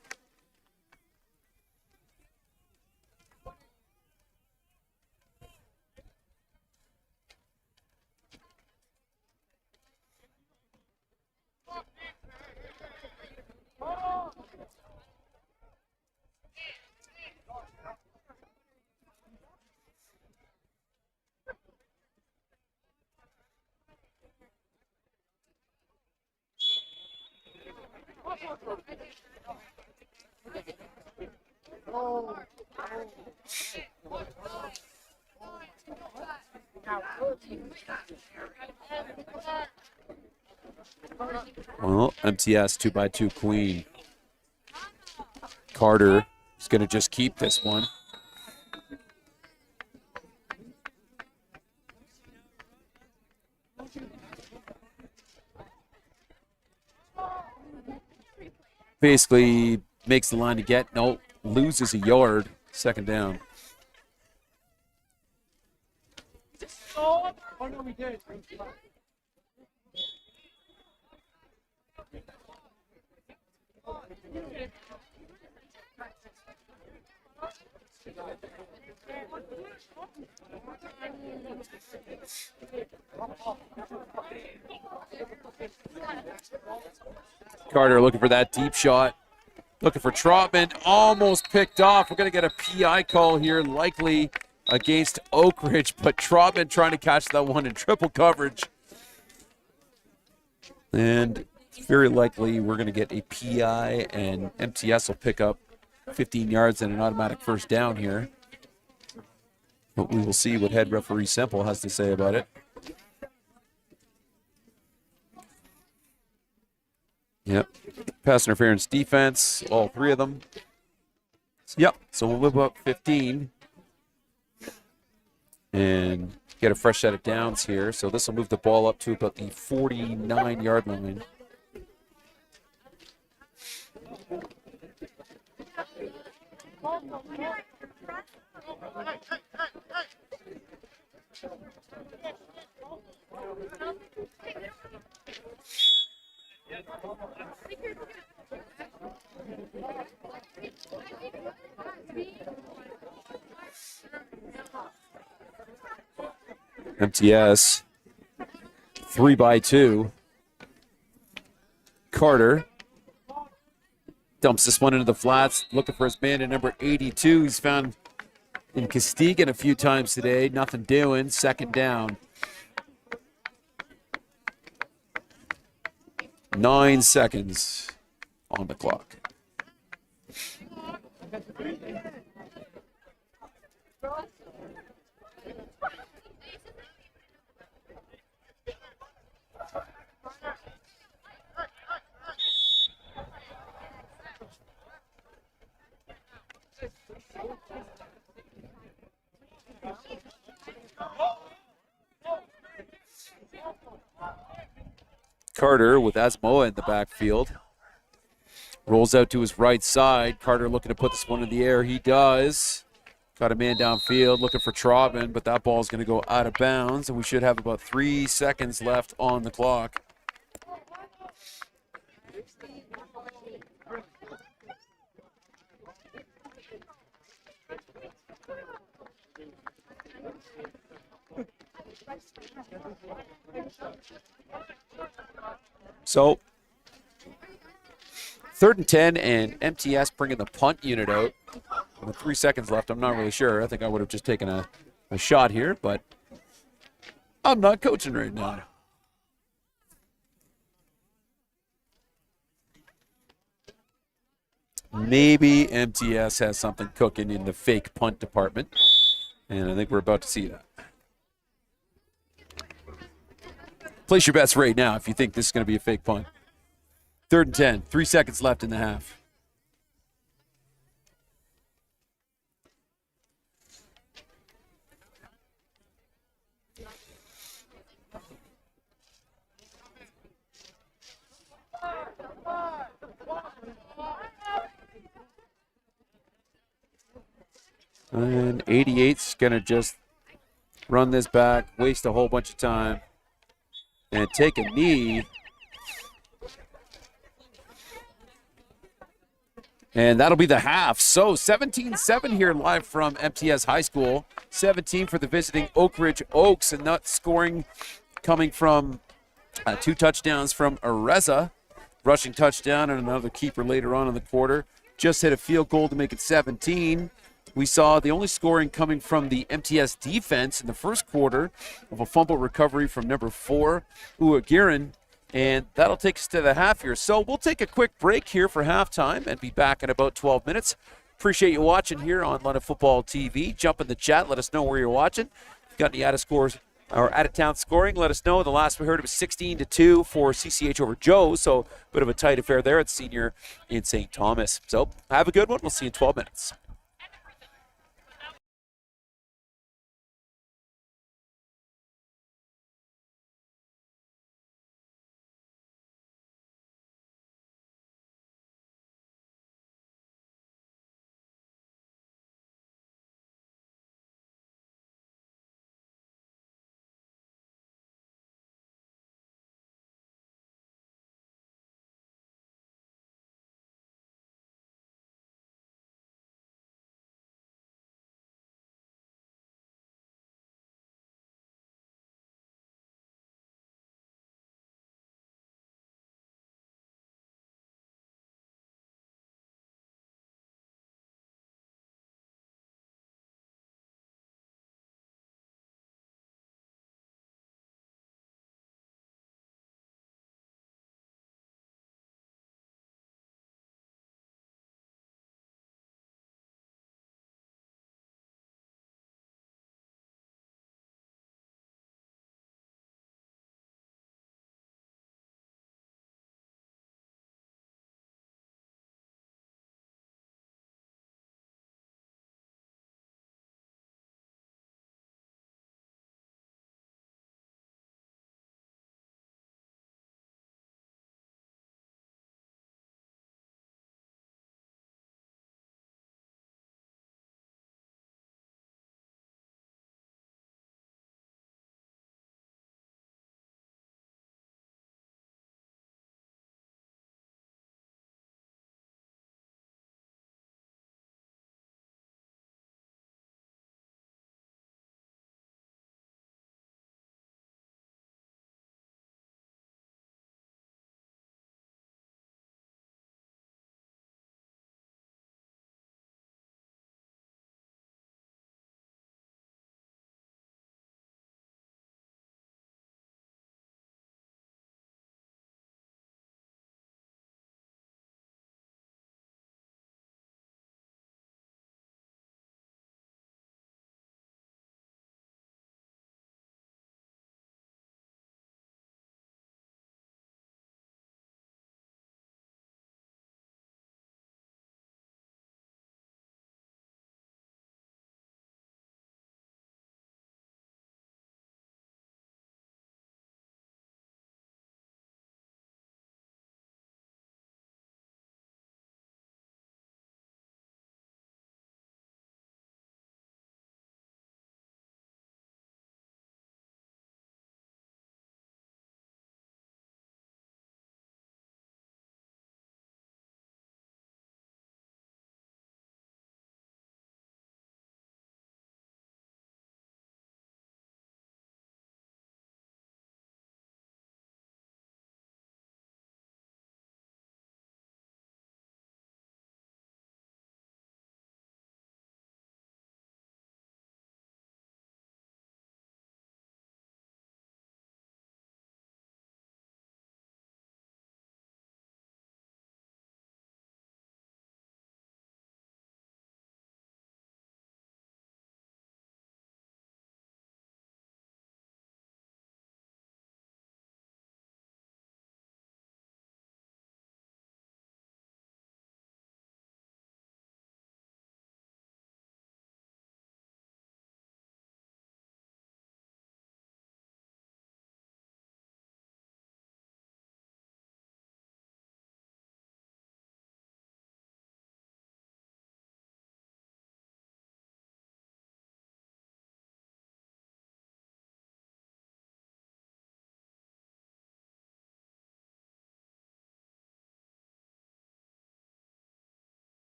Well, MTS 2x2 queen. Carter is going to just keep this one. Basically makes the line to get. No, loses a yard. Second down. Oh no, we did. Carter looking for that deep shot. Looking for Trotman. Almost picked off. We're going to get a PI call here, likely against Oakridge, but Trotman trying to catch that one in triple coverage. And very likely we're going to get a PI, and MTS will pick up 15 yards and an automatic first down here. But we will see what head referee Semple has to say about it. Yep. Pass interference defense, all three of them. Yep. So we'll move up 15 and get a fresh set of downs here. So this will move the ball up to about the 49-yard line. MTS 3x2. Carter dumps this one into the flats, looking for his man at number 82. He's found in Castigan a few times today. Nothing doing. Second down. 9 seconds on the clock. Carter with Asmoa in the backfield. Rolls out to his right side. Carter looking to put this one in the air. He does. Got a man downfield looking for Trotman, but that ball is going to go out of bounds, and we should have about 3 seconds left on the clock. So, 3rd and 10, and MTS bringing the punt unit out. With 3 seconds left, I'm not really sure. I think I would have just taken a shot here, but I'm not coaching right now. Maybe MTS has something cooking in the fake punt department, and I think we're about to see that. Place your bets right now if you think this is going to be a fake punt. 3rd and 10, 3 seconds left in the half. And 88's going to just run this back, waste a whole bunch of time, and take a knee. And that'll be the half. So 17-7 here live from MTS High School. 17 for the visiting Oakridge Oaks, and that scoring coming from 2 touchdowns from Areza. Rushing touchdown and another keeper later on in the quarter. Just hit a field goal to make it 17. We saw the only scoring coming from the MTS defense in the first quarter of a fumble recovery from number 4, Uagiran. And that'll take us to the half here. So we'll take a quick break here for halftime and be back in about 12 minutes. Appreciate you watching here on London Football TV. Jump in the chat. Let us know where you're watching. If you've got any out of scores our out-of-town scoring. Let us know. The last we heard, it was 16-2 for CCH over Joe, so a bit of a tight affair there at senior in St. Thomas. So have a good one. We'll see you in 12 minutes.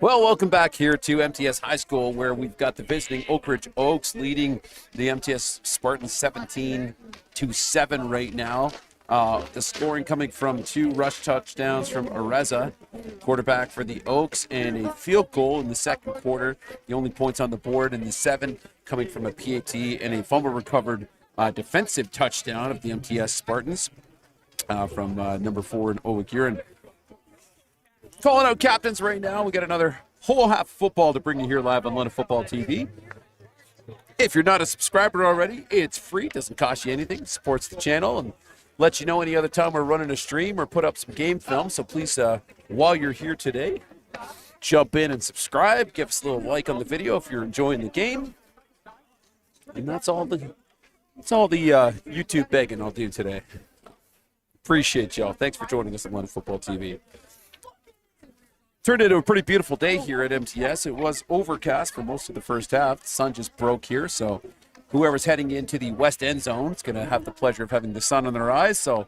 Well, welcome back here to MTS High School, where we've got the visiting Oakridge Oaks leading the MTS Spartans 17-7 right now. The scoring coming from 2 rush touchdowns from Areza, quarterback for the Oaks, and a field goal in the second quarter. The only points on the board in the 7 coming from a PAT and a fumble recovered defensive touchdown of the MTS Spartans from number 4 in Oakidge. Calling out captains right now. We got another whole half of football to bring you here live on London Football TV. If you're not a subscriber already, it's free. Doesn't cost you anything. Supports the channel and lets you know any other time we're running a stream or put up some game film. So please, while you're here today, jump in and subscribe. Give us a little like on the video if you're enjoying the game. And that's all the YouTube begging I'll do today. Appreciate y'all. Thanks for joining us on London Football TV. Turned into a pretty beautiful day here at MTS. It was overcast for most of the first half. The sun just broke here, so whoever's heading into the west end zone is going to have the pleasure of having the sun on their eyes. So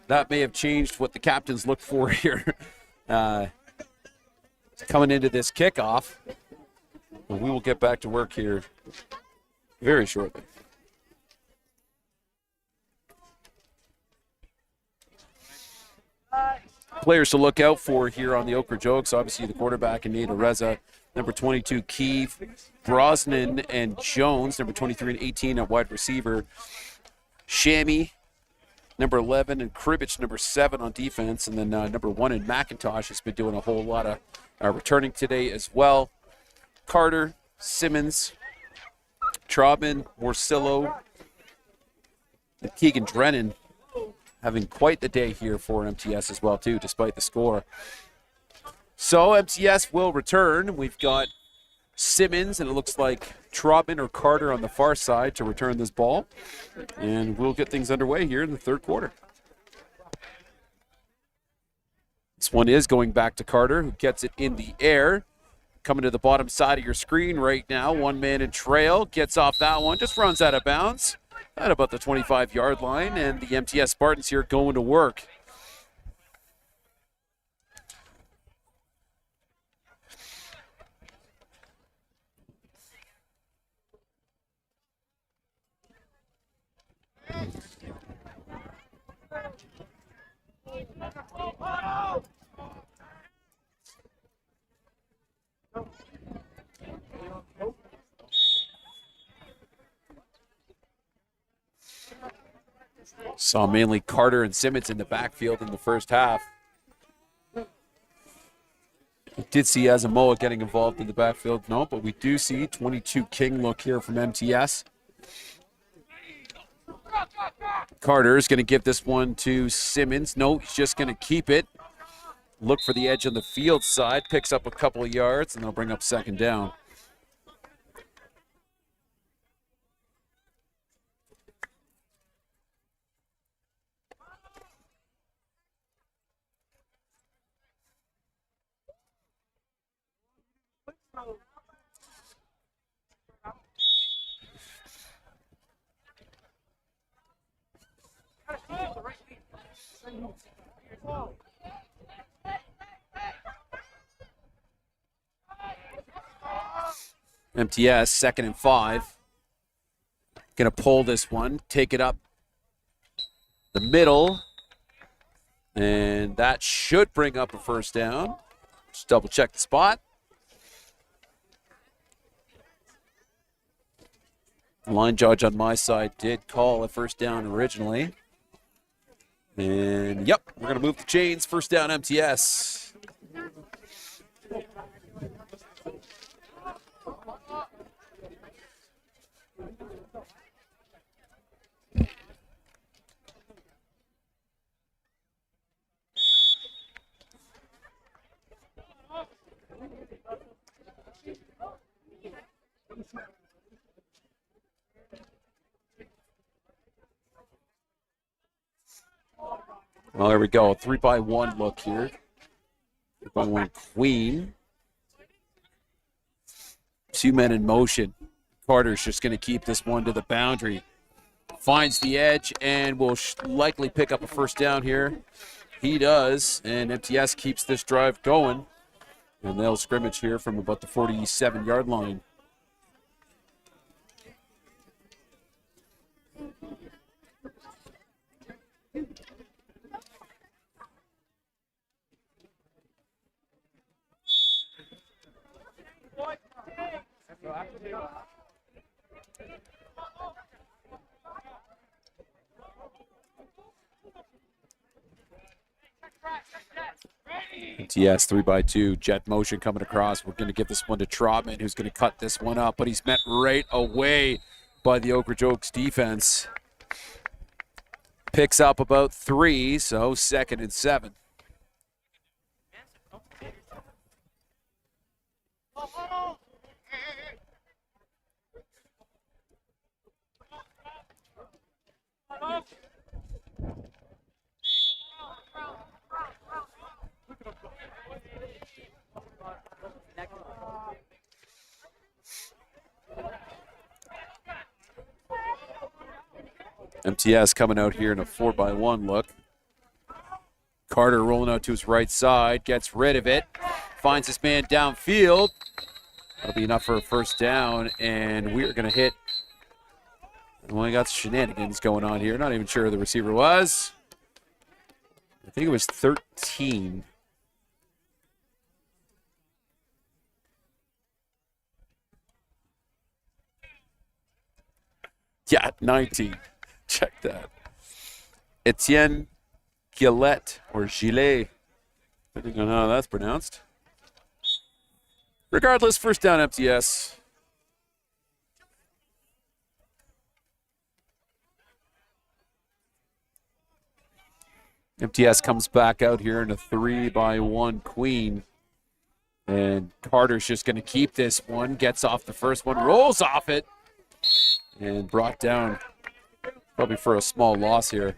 that may have changed what the captains look for here coming into this kickoff. But we will get back to work here very shortly. Players to look out for here on the Oakridge Oaks, obviously the quarterback, Nate Areza, number 22, Keeve, Brosnan, and Jones, number 23 and 18 at wide receiver, Shammy, number 11, and Kribbich, number 7 on defense, and then number 1 in McIntosh has been doing a whole lot of returning today as well. Carter, Simmons, Traubman, Morcillo, and Keegan Drennan having quite the day here for MTS as well, too, despite the score. So MTS will return. We've got Simmons, and it looks like Traubman or Carter on the far side to return this ball. And we'll get things underway here in the third quarter. This one is going back to Carter, who gets it in the air. Coming to the bottom side of your screen right now. One man in trail, gets off that one, just runs out of bounds at about the 25-yard line, and the MTS Spartans here going to work. Saw mainly Carter and Simmons in the backfield in the first half. We did see Asamoah getting involved in the backfield. No, but we do see 22 King look here from MTS. Carter is going to give this one to Simmons. No, he's just going to keep it. Look for the edge on the field side. Picks up a couple of yards, and they'll bring up second down. MTS, 2nd and 5. Going to pull this one, take it up the middle, and that should bring up a first down. Just double check the spot. The line judge on my side did call a first down originally. And, yep, we're going to move the chains. First down, MTS. Well, there we go. 3-by-1 look here. 3-by-1 queen. 2 men in motion. Carter's just going to keep this one to the boundary. Finds the edge and will likely pick up a first down here He does, and MTS keeps this drive going. And they'll scrimmage here from about the 47-yard line. MTS 3x2, jet motion coming across. We're going to give this one to Trotman, who's going to cut this one up, but he's met right away by the Oakridge Oaks defense. Picks up about 3, so 2nd and 7. MTS coming out here in a 4x1 look. Carter rolling out to his right side, gets rid of it, finds his man downfield. That'll be enough for a first down, and we are going to hit. Well, we got shenanigans going on here. Not even sure who the receiver was. I think it was 13. Yeah, 19. Check that. Etienne Gillette, or Gillet, depending on how that's pronounced. Regardless, first down MTS. MTS comes back out here in a 3x1 queen. And Carter's just going to keep this one, gets off the first one, rolls off it, and brought down probably for a small loss here.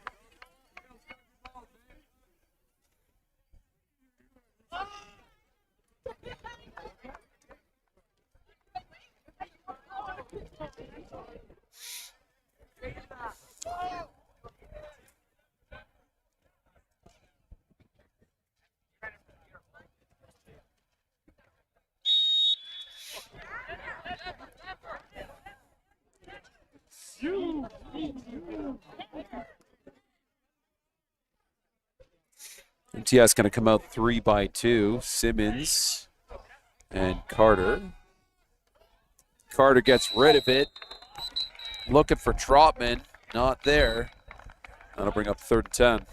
MTS going to come out 3x2. Simmons and Carter. Carter gets rid of it. Looking for Trotman. Not there. That'll bring up 3rd and 10.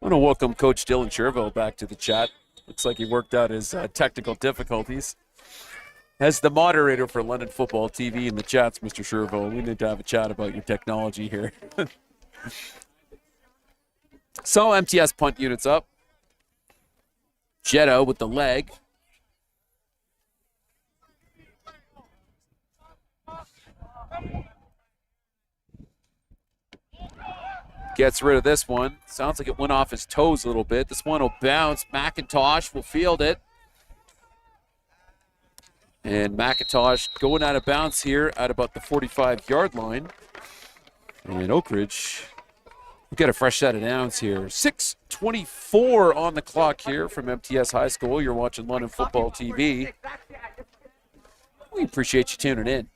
I want to welcome Coach Dylan Sherville back to the chat. Looks like he worked out his technical difficulties. As the moderator for London Football TV in the chats, Mr. Sherville, we need to have a chat about your technology here. So MTS punt units up. Jetto with the leg. Gets rid of this one. Sounds like it went off his toes a little bit. This one will bounce. McIntosh will field it. And McIntosh going out of bounds here at about the 45-yard line. And Oakridge will get a fresh set of downs here. 6:24 on the clock here from MTS High School. You're watching London Football TV. We appreciate you tuning in.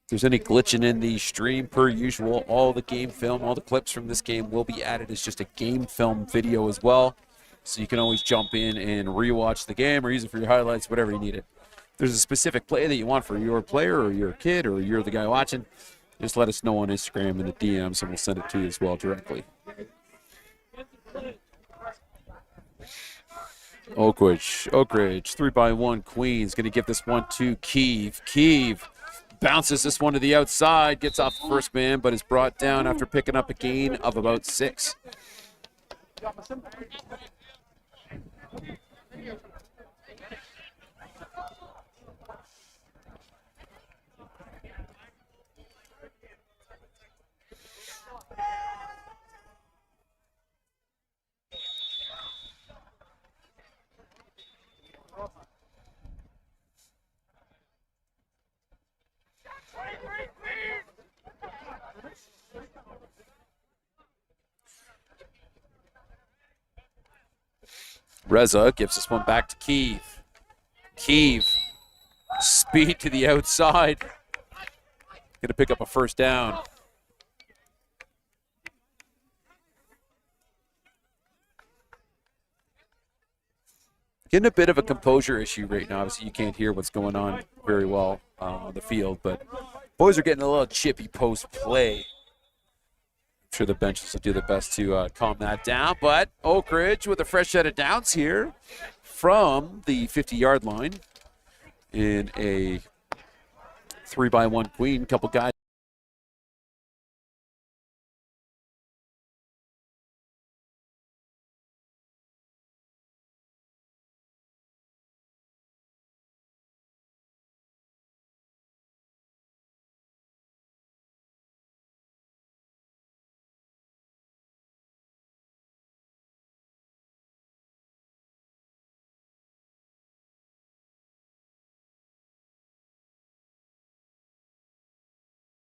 If there's any glitching in the stream, per usual, all the game film, all the clips from this game will be added as just a game film video as well. So you can always jump in and rewatch the game or use it for your highlights, whatever you need it. If there's a specific play that you want for your player or your kid or you're the guy watching, just let us know on Instagram in the DMs and we'll send it to you as well directly. Oakridge, 3x1 Queens, going to give this one to Keeve. Keeve bounces this one to the outside, gets off the first man, but is brought down after picking up a gain of about 6. Reza gives this one back to Kiev. Kiev, speed to the outside. Going to pick up a first down. Getting a bit of a composure issue right now. Obviously, you can't hear what's going on very well on the field, but boys are getting a little chippy post play. I'm sure the benches will do their best to calm that down, but Oakridge with a fresh set of downs here from the 50-yard line in a 3-by-1 queen. Couple guys.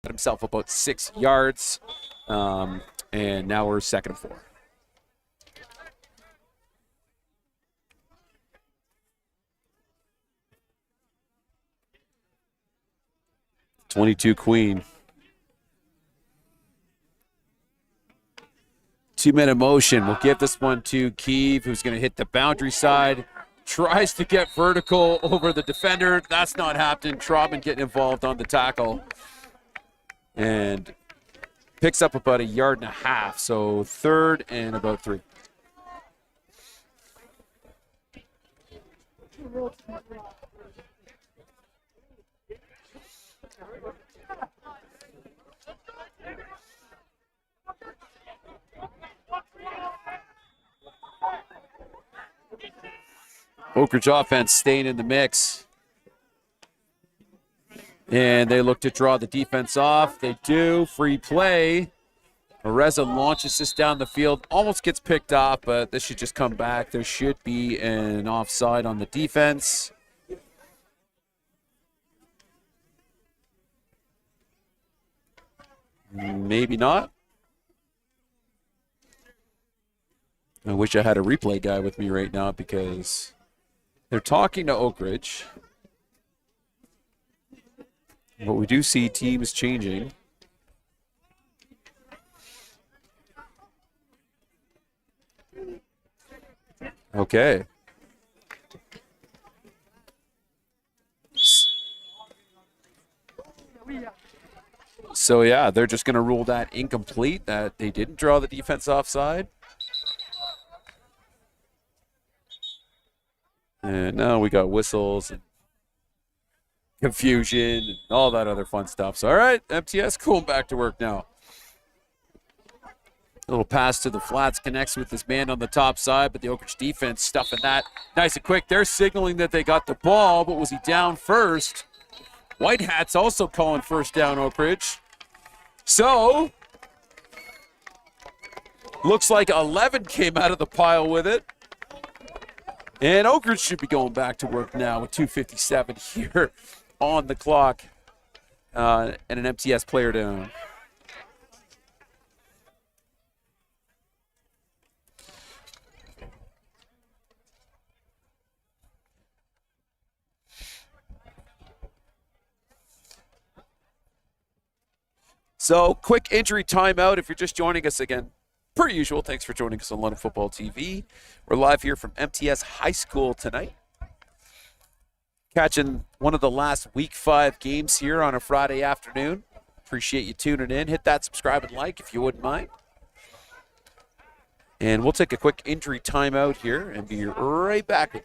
Himself about 6 yards, and now we're 2nd and 4. .22 queen. 2-minute motion. We'll give this one to Kiev, who's going to hit the boundary side. Tries to get vertical over the defender. That's not happening. Trotman getting involved on the tackle. And picks up about 1.5 yards, so 3rd and about 3. Oakridge offense staying in the mix. And they look to draw the defense off. They do. Free play. Reza launches this down the field. Almost gets picked off, but this should just come back. There should be an offside on the defense. Maybe not. I wish I had a replay guy with me right now because they're talking to Oakridge. But we do see teams changing. Okay. So, yeah, they're just going to rule that incomplete, that they didn't draw the defense offside. And now we got whistles and confusion and all that other fun stuff. So, all right, MTS going back to work now. A little pass to the flats connects with this man on the top side, but the Oakridge defense stuffing that nice and quick. They're signaling that they got the ball, but was he down first? White Hat's also calling first down, Oakridge. So, looks like 11 came out of the pile with it. And Oakridge should be going back to work now with 2:57 here on the clock and an MTS player down. So, quick injury timeout if you're just joining us again. Per usual, thanks for joining us on London Football TV. We're live here from MTS High School tonight. Catching one of the last Week 5 games here on a Friday afternoon. Appreciate you tuning in. Hit that subscribe and like if you wouldn't mind. And we'll take a quick injury timeout here and be right back.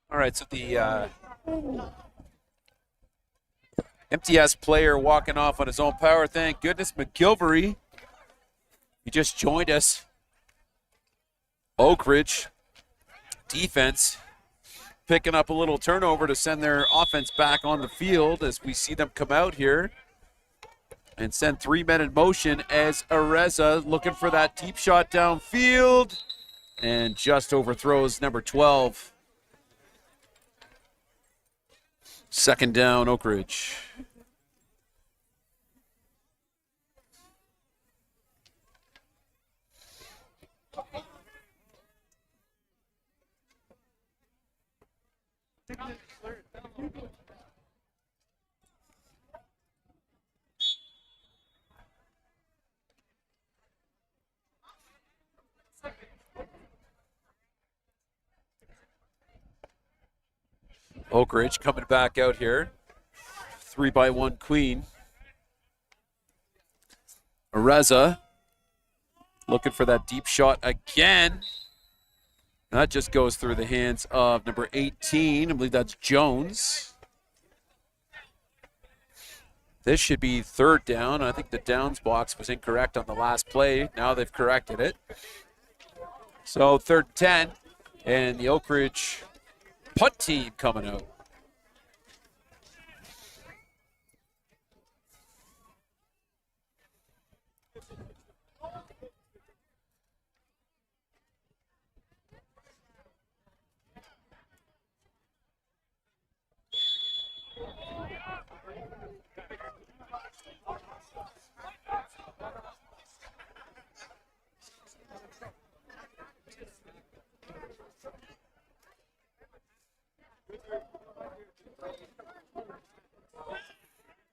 All right, so the MTS player walking off on his own power. Thank goodness. McGilvery, he just joined us. Oakridge defense picking up a little turnover to send their offense back on the field as we see them come out here and send 3 men in motion as Areza looking for that deep shot downfield and just overthrows number 12. Second down, Oakridge. Oakridge coming back out here. 3-by-1 queen. Areza looking for that deep shot again. That just goes through the hands of number 18. I believe that's Jones. This should be third down. I think the downs box was incorrect on the last play. Now they've corrected it. So 3rd and 10. And the Oakridge punt team coming out.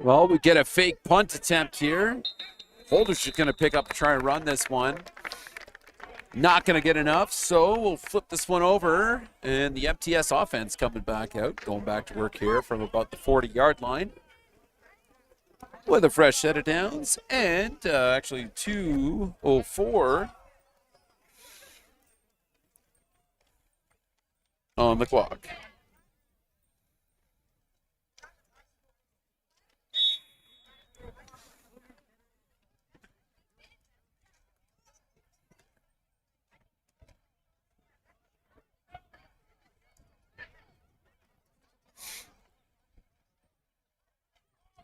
Well, we get a fake punt attempt here. Holder's just going to pick up and try and run this one. Not going to get enough, so we'll flip this one over. And the MTS offense coming back out, going back to work here from about the 40-yard line. With a fresh set of downs and actually 2:04 on the clock.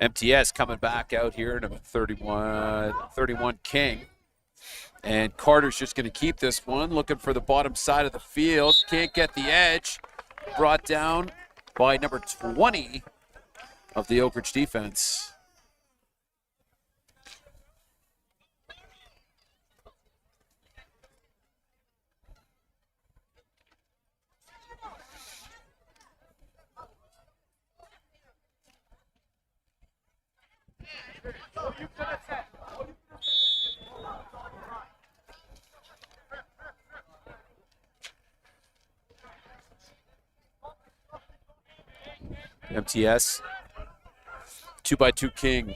MTS coming back out here, number 31 King. And Carter's just going to keep this one, looking for the bottom side of the field. Can't get the edge. Brought down by number 20 of the Oakridge defense. MTS, 2-by-2 King.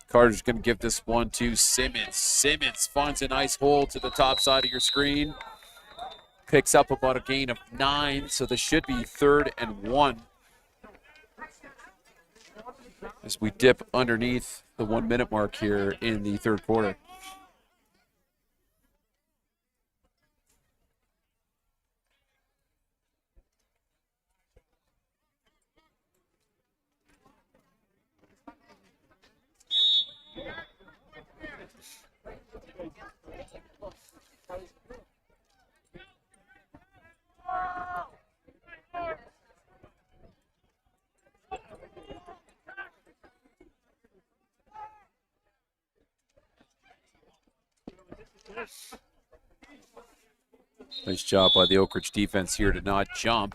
Carter's going to give this one to Simmons. Simmons finds a nice hole to the top side of your screen. Picks up about a gain of 9, so this should be 3rd and 1. As we dip underneath the 1 minute mark here in the 3rd quarter. Nice job by the Oakridge defense here to not jump.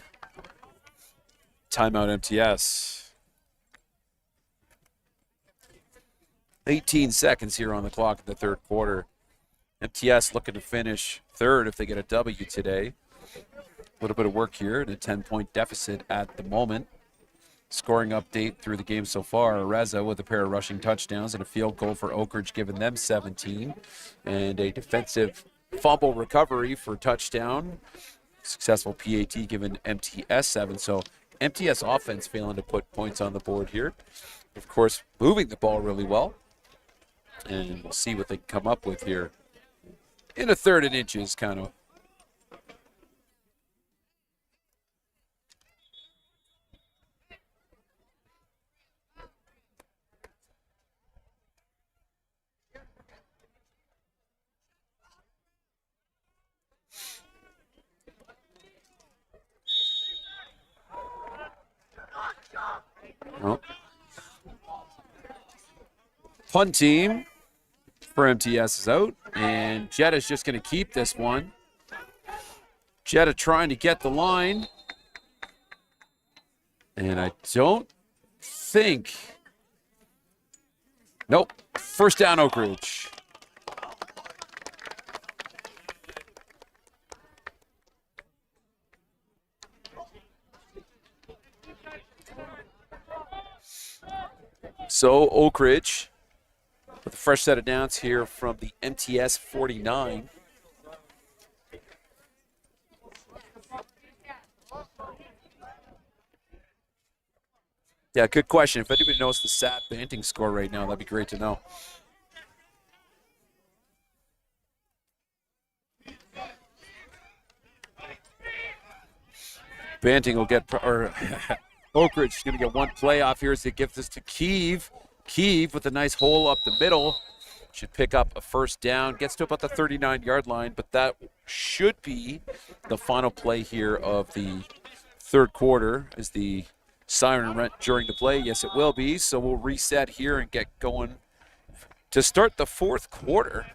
Timeout MTS. 18 seconds here on the clock in the 3rd quarter. MTS looking to finish 3rd if they get a W today. A little bit of work here and a 10-point deficit at the moment. Scoring update through the game so far. Areza with a pair of rushing touchdowns and a field goal for Oakridge, giving them 17. And a defensive fumble recovery for touchdown. Successful PAT giving MTS 7. So MTS offense failing to put points on the board here. Of course, moving the ball really well. And we'll see what they can come up with here. In a 3rd and inches kind of Punt team for MTS is out, and Jetta's just going to keep this one. Jetta trying to get the line, and I don't think... Nope. First down, Oakridge. So Oakridge with a fresh set of downs here from the MTS 49. Yeah, good question. If anybody knows the SAT Banting score right now, that'd be great to know. Banting will get, or Oakridge is going to get one play off here as they give this to Keeve. Keeve with a nice hole up the middle. Should pick up a first down. Gets to about the 39-yard line, but that should be the final play here of the third quarter as the siren went during the play. Yes, it will be. So we'll reset here and get going to start the fourth quarter.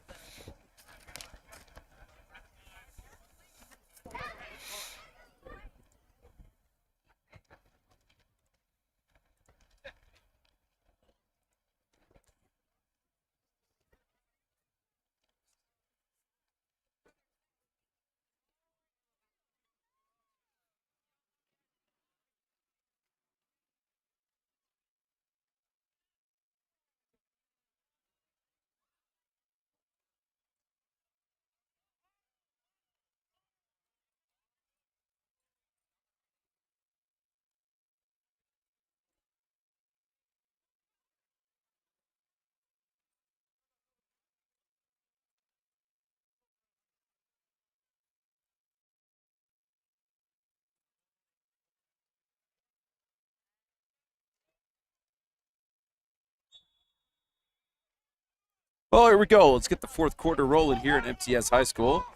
Well, here we go. Let's get the fourth quarter rolling here at MTS High School.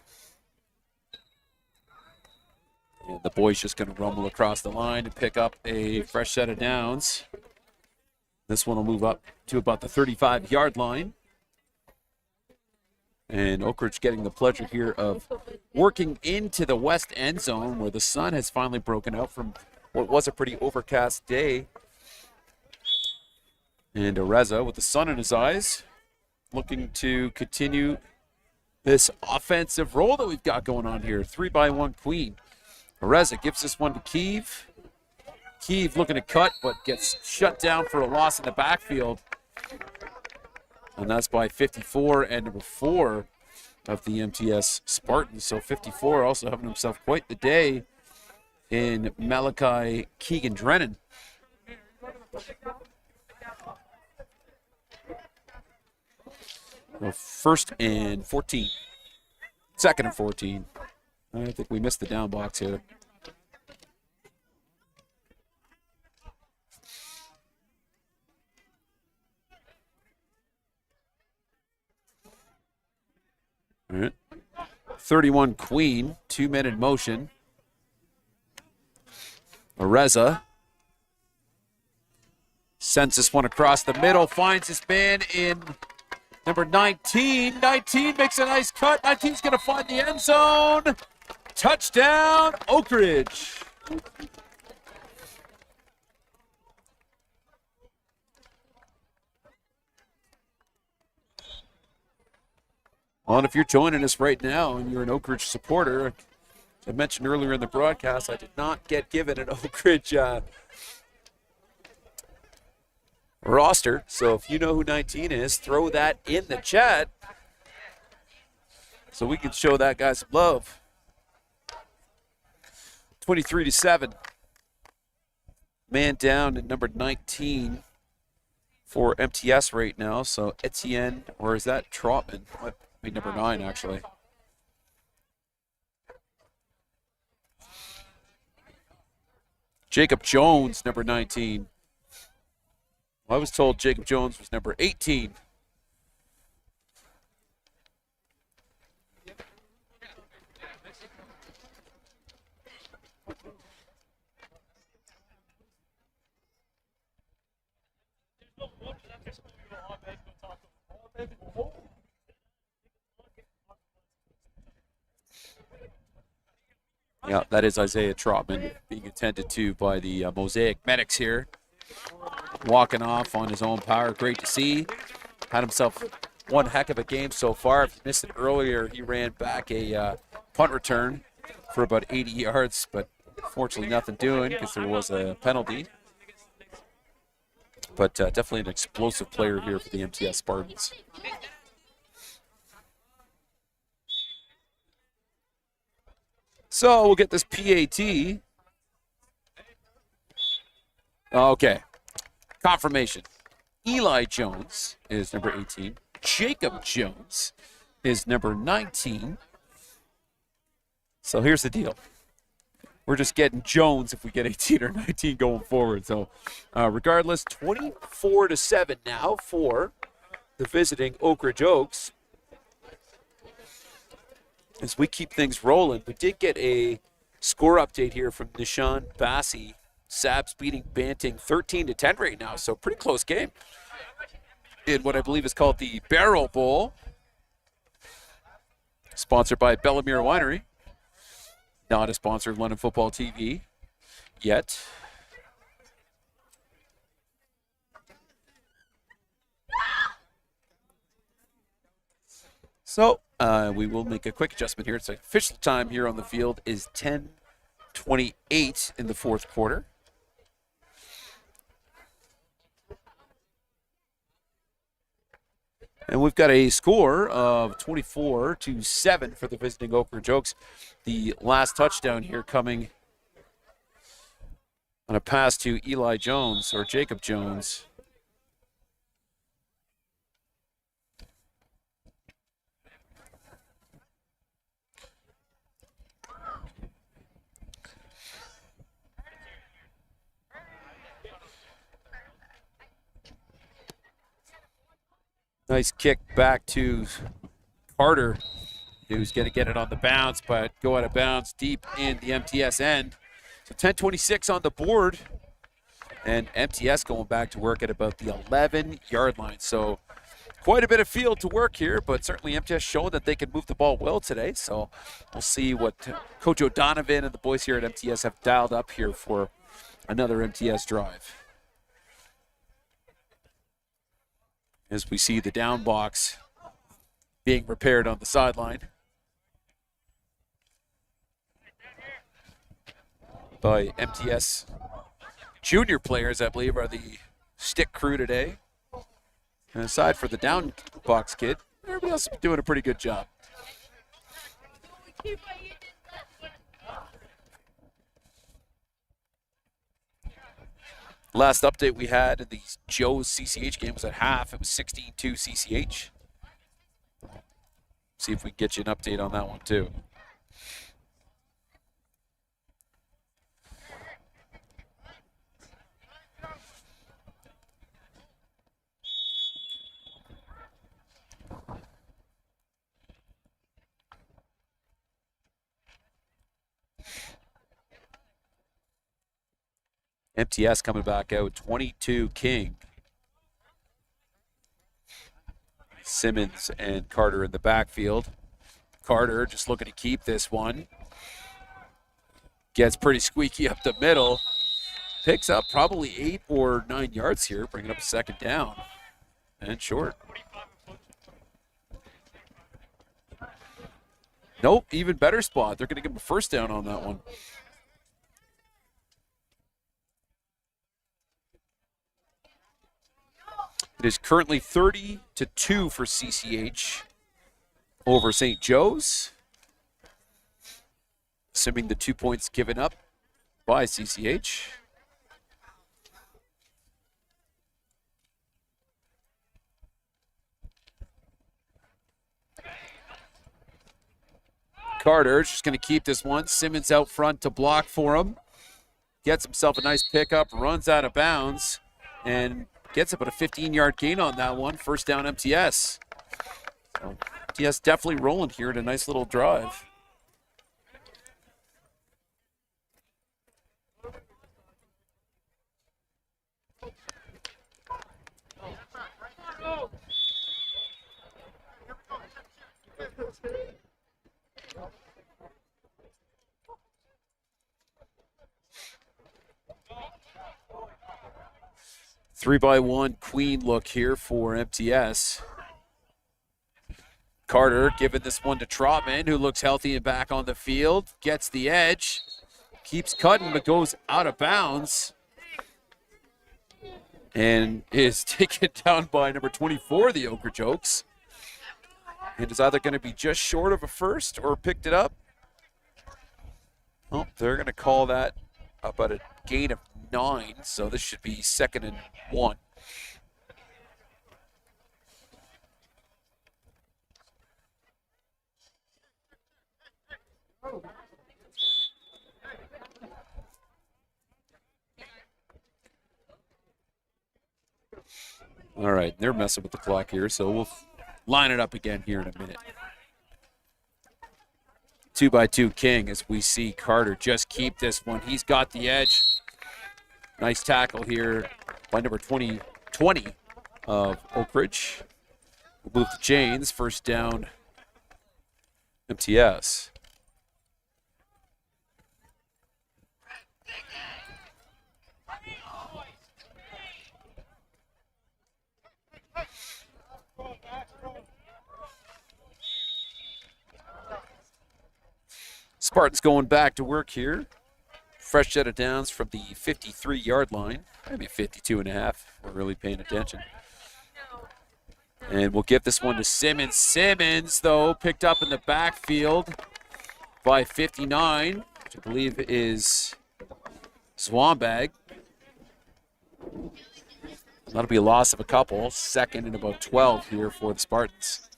And the boys just going to rumble across the line to pick up a fresh set of downs. This one will move up to about the 35-yard line. And Oakridge getting the pleasure here of working into the west end zone where the sun has finally broken out from what was a pretty overcast day. And Areza with the sun in his eyes, looking to continue this offensive role that we've got going on here. 3-by-1 Queen. Areza gives this one to Keeve. Keeve looking to cut, but gets shut down for a loss in the backfield. And that's by 54 and number 4 of the MTS Spartans. So 54 also having himself quite the day in Malachi Keegan-Drennan. Well, first and 14. Second and 14. I think we missed the down box here. All right. 31 Queen, 2 men in motion. Areza sends this one across the middle, finds his man in number 19. 19 makes a nice cut. 19's going to find the end zone. Touchdown, Oakridge. Well, and if you're joining us right now and you're an Oakridge supporter, I mentioned earlier in the broadcast, I did not get given an Oakridge roster. So if you know who 19 is, throw that in the chat so we can show that guy some love. 23-7. Man down at number 19 for MTS right now. So Etienne, or is that Trotman? Might be number 9, actually. Jacob Jones, number 19. Well, I was told Jacob Jones was number 18. Yeah, that is Isaiah Trotman being attended to by the Mosaic Medics here. Walking off on his own power. Great to see. Had himself one heck of a game so far. If you missed it earlier, he ran back a punt return for about 80 yards, but fortunately nothing doing because there was a penalty. But definitely an explosive player here for the MTS Spartans. So we'll get this PAT. Okay. Confirmation. Eli Jones is number 18. Jacob Jones is number 19. So here's the deal. We're just getting Jones if we get 18 or 19 going forward. So regardless, 24-7 now for the visiting Oakridge Oaks. As we keep things rolling, we did get a score update here from Nishan Bassi. Sabs beating Banting 13-10 right now, so pretty close game in what I believe is called the Barrel Bowl, sponsored by Bellemere Winery. Not a sponsor of London Football TV yet. So we will make a quick adjustment here. It's official time here on the field is 10:28 in the fourth quarter. And we've got a score of 24-7 for the visiting Oakridge Oaks. The last touchdown here coming on a pass to Eli Jones, or Jacob Jones. Nice kick back to Carter, who's going to get it on the bounce, but go out of bounds deep in the MTS end. So 10:26 on the board, and MTS going back to work at about the 11-yard line. So quite a bit of field to work here, but certainly MTS showing that they can move the ball well today. So we'll see what Coach O'Donovan and the boys here at MTS have dialed up here for another MTS drive. As we see the down box being repaired on the sideline by MTS junior players, I believe, are the stick crew today. And aside for the down box kid, everybody else is doing a pretty good job. Last update we had in the Joe's CCH game was at half. It was 16-2 CCH. See if we can get you an update on that one too. MTS coming back out, 22 King. Simmons and Carter in the backfield. Carter just looking to keep this one. Gets pretty squeaky up the middle. Picks up probably 8 or 9 yards here, bringing up a second down. And short. Nope, even better spot. They're going to give him a first down on that one. It is currently 30-2 for CCH over St. Joe's. Assuming the 2 points given up by CCH. Carter just going to keep this one. Simmons out front to block for him. Gets himself a nice pickup, runs out of bounds, and gets about a 15-yard gain on that one. First down MTS. So MTS definitely rolling here in a nice little drive. 3-by-1 queen look here for MTS. Carter giving this one to Trotman, who looks healthy and back on the field. Gets the edge. Keeps cutting, but goes out of bounds. And is taken down by number 24, the Oakridge Oaks. And is either going to be just short of a first or picked it up. Well, they're going to call that about a gain of 9, so this should be 2nd and 1. All right, they're messing with the clock here, so we'll line it up again here in a minute. 2-by-2 King as we see Carter just keep this one. He's got the edge. Nice tackle here by number 20 of Oakridge. We'll move the chains. First down, MTS. Spartans going back to work here. Fresh set of downs from the 53-yard line. Maybe 52 and a half. We're really paying attention. And we'll give this one to Simmons. Simmons, though, picked up in the backfield by 59, which I believe is Swanbag. That'll be a loss of a couple. 2nd and about 12 here for the Spartans.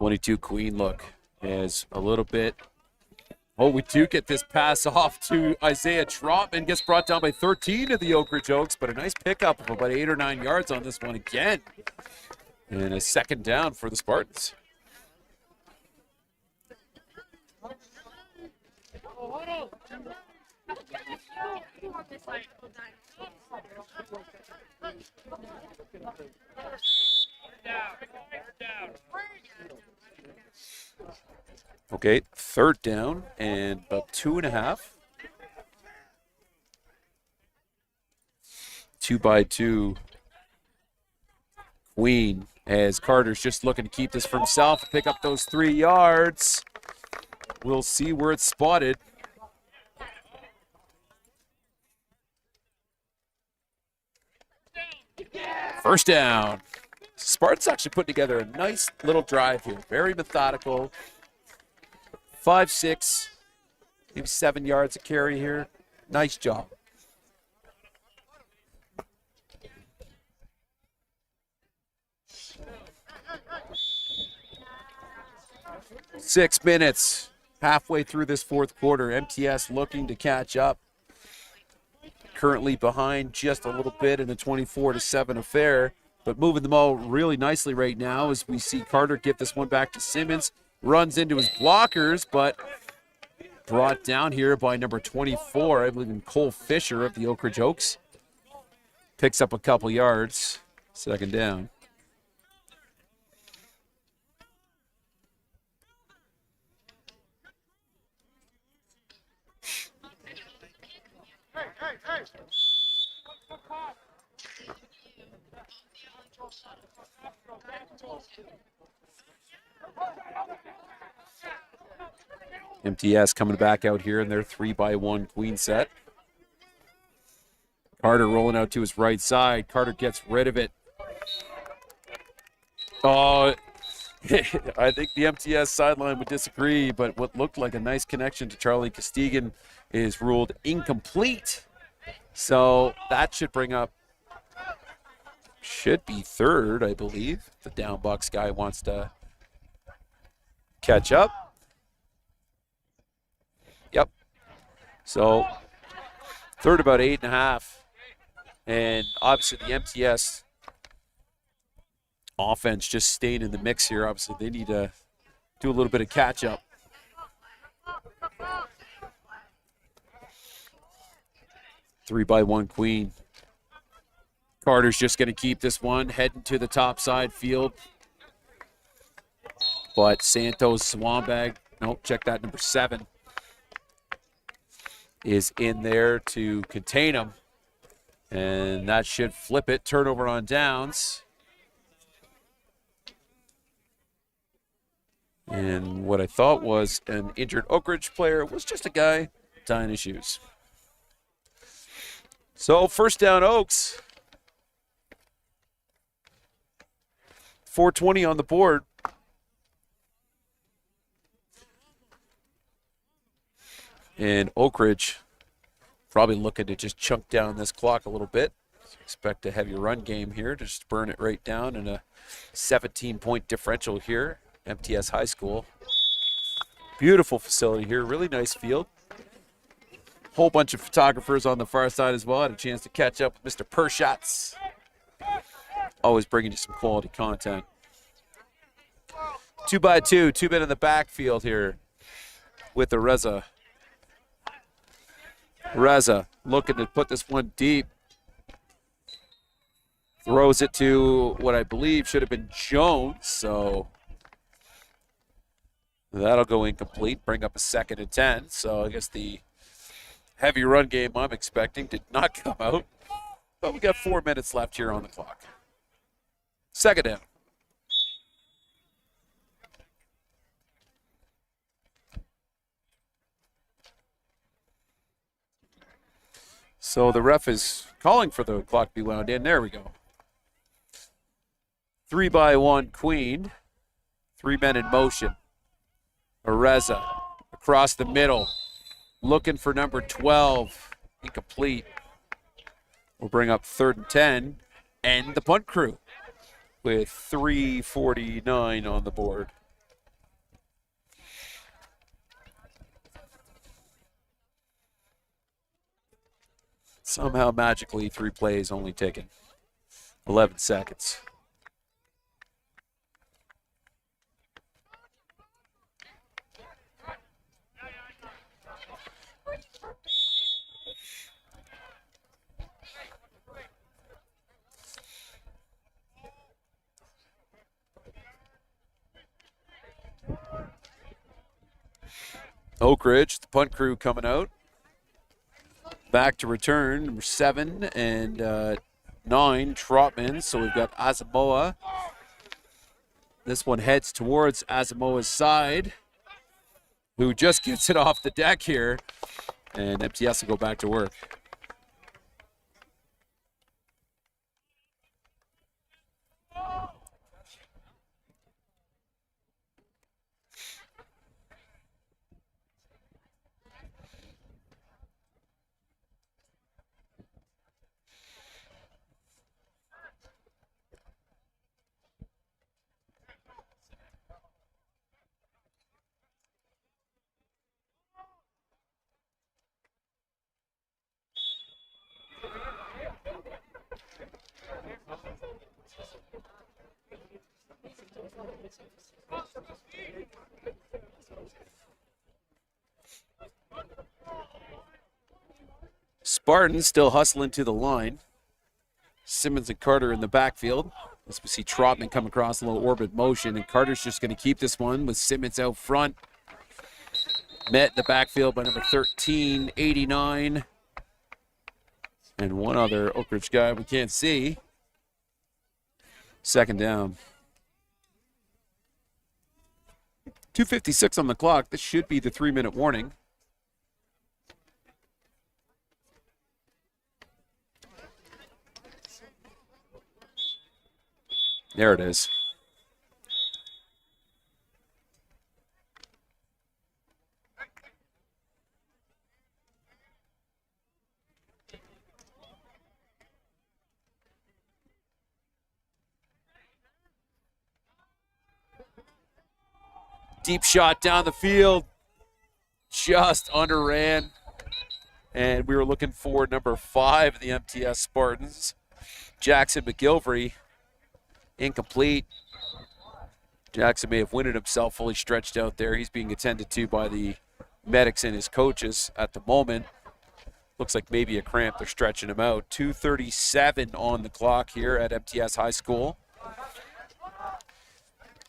.22 Queen look is a little bit. Oh, we do get this pass off to Isaiah Trotman. Gets brought down by 13 of the Oakridge Oaks, but a nice pickup of about 8 or 9 yards on this one again. And a 2nd down for the Spartans. Okay, 3rd down and about 2.5. 2-by-2 Queen as Carter's just looking to keep this for himself, pick up those 3 yards. We'll see where it's spotted. First down. Spartans actually put together a nice little drive here. Very methodical. 5, 6, maybe 7 yards of carry here. Nice job. Six minutes, halfway through this 4th quarter. MTS looking to catch up. Currently behind just a little bit in a 24-7 affair, but moving them all really nicely right now as we see Carter get this one back to Simmons. Runs into his blockers, but brought down here by number 24, I believe in Cole Fisher of the Oakridge Oaks. Picks up a couple yards. 2nd down. MTS coming back out here in their 3-by-1 Queen set. Carter rolling out to his right side. Carter gets rid of it. Oh, I think the MTS sideline would disagree, but what looked like a nice connection to Charlie Costigan is ruled incomplete. So that should bring up, should be 3rd, I believe. The down Bucks guy wants to catch up. Yep. So 3rd about 8.5. And obviously the MTS offense just staying in the mix here. Obviously, they need to do a little bit of catch-up. Three by one Queen. Carter's just going to keep this one, heading to the top side field. But Santos Swambag, nope, check that, number 7, is in there to contain him. And that should flip it. Turnover on downs. And what I thought was an injured Oakridge player was just a guy tying his shoes. So first down, Oaks. 4:20 on the board. And Oakridge probably looking to just chunk down this clock a little bit. Expect a heavy run game here to just burn it right down, and a 17-point differential here. MTS High School. Beautiful facility here, really nice field. Whole bunch of photographers on the far side as well. Had a chance to catch up with Mr. Perschatz. Always bringing you some quality content. 2x2, 2 men in the backfield here with the Reza. Reza looking to put this one deep. Throws it to what I believe should have been Jones, so that'll go incomplete, bring up a 2nd and 10. So I guess the heavy run game I'm expecting did not come out, but we got 4 minutes left here on the clock. 2nd down. So the ref is calling for the clock to be wound in. There we go. 3x1 Queen. 3 men in motion. Areza across the middle. Looking for number 12. Incomplete. We'll bring up 3rd and 10. And the punt crew with 3:49 on the board. Somehow, magically, 3 plays only taken 11 seconds. Oakridge, the punt crew coming out. Back to return, number 7 and 9, Trotman. So we've got Asamoah. This one heads towards Asamoah's side, who just gets it off the deck here. And MTS will go back to work. Spartans still hustling to the line. Simmons and Carter in the backfield. As we see Trotman come across a little orbit motion, and Carter's just going to keep this one with Simmons out front. Met in the backfield by number 13, 89. And one other Oakridge guy we can't see. 2nd down. 2:56 on the clock. This should be the 3-minute warning. There it is. Deep shot down the field. Just underran. And we were looking for number 5 of the MTS Spartans, Jackson McGilvery, Incomplete. Jackson may have winded himself, fully stretched out there. He's being attended to by the medics and his coaches at the moment. Looks like maybe a cramp. They're stretching him out. 2:37 on the clock here at MTS High School.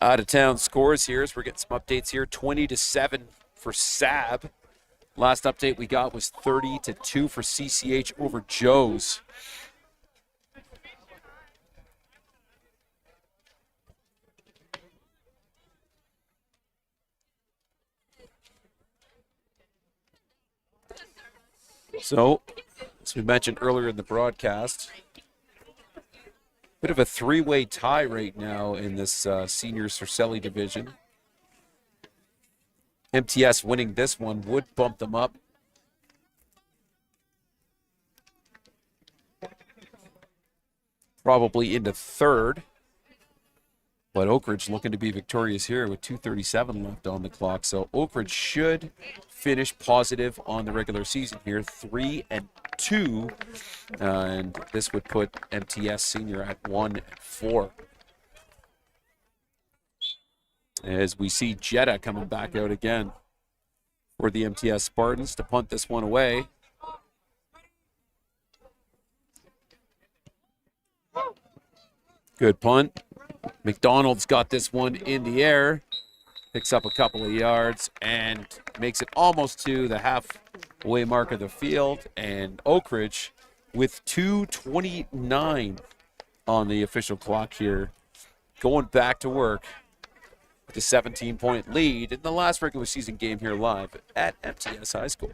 Out of town scores here as we're getting some updates here. 20-7 for SAB. Last update we got was 30-2 for CCH over Joe's. So, as we mentioned earlier in the broadcast, bit of a three-way tie right now in this senior Cercelli division. MTS winning this one would bump them up. Probably into third. But Oakridge looking to be victorious here with 2:37 left on the clock. So Oakridge should finish positive on the regular season here, 3-2. And this would put MTS Senior at 1-4. As we see Jetta coming back out again for the MTS Spartans to punt this one away. Good punt. McDonald's got this one in the air, picks up a couple of yards, and makes it almost to the halfway mark of the field. And Oakridge with 2:29 on the official clock here, going back to work with a 17-point lead in the last regular season game here live at MTS High School.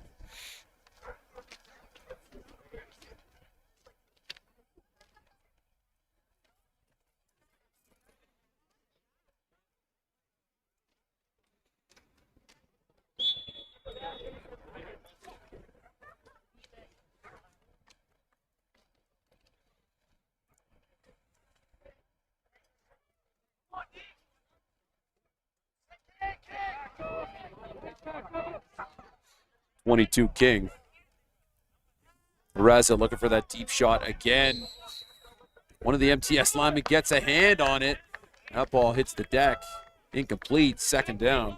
.22 King. Reza looking for that deep shot again. One of the MTS linemen gets a hand on it. That ball hits the deck. Incomplete, second down.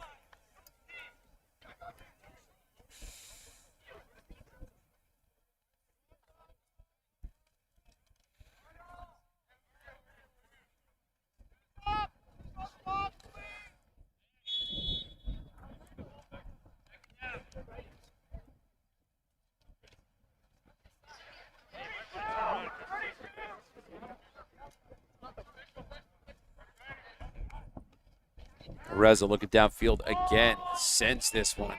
Reza looking downfield again, sends this one.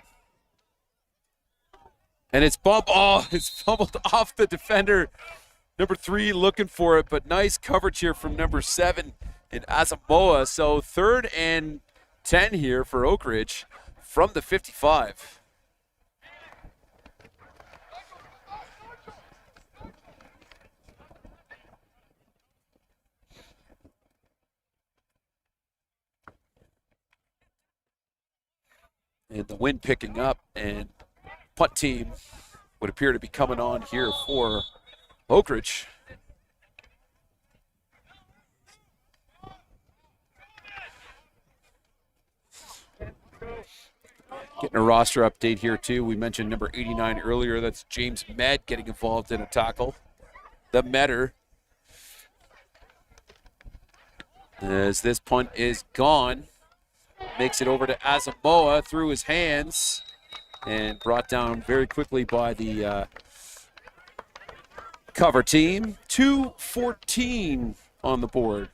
And it's it's fumbled off the defender. Number 3 looking for it, but nice coverage here from number 7 in Asamoah. So 3rd and 10 here for Oakridge from the 55. And the wind picking up, and punt team would appear to be coming on here for Oakridge. Getting a roster update here too. We mentioned number 89 earlier. That's James Med getting involved in a tackle. The Medder. As this punt is gone. Makes it over to Asamoah through his hands and brought down very quickly by the cover team. 2:14 on the board.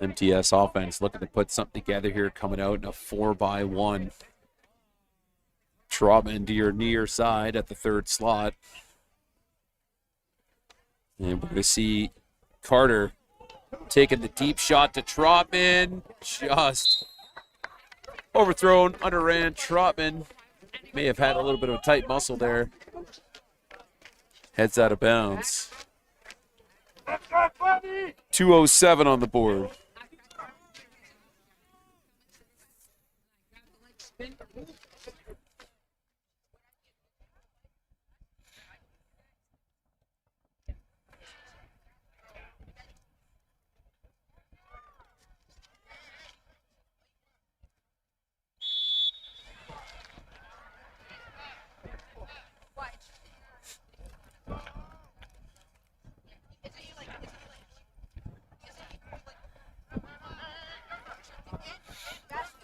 MTS offense looking to put something together here, coming out in a 4-by-1. Trotman to your near side at the third slot. And we're going to see Carter taking the deep shot to Trotman. Just overthrown, underran. Trotman may have had a little bit of a tight muscle there. Heads out of bounds. 2:07 on the board.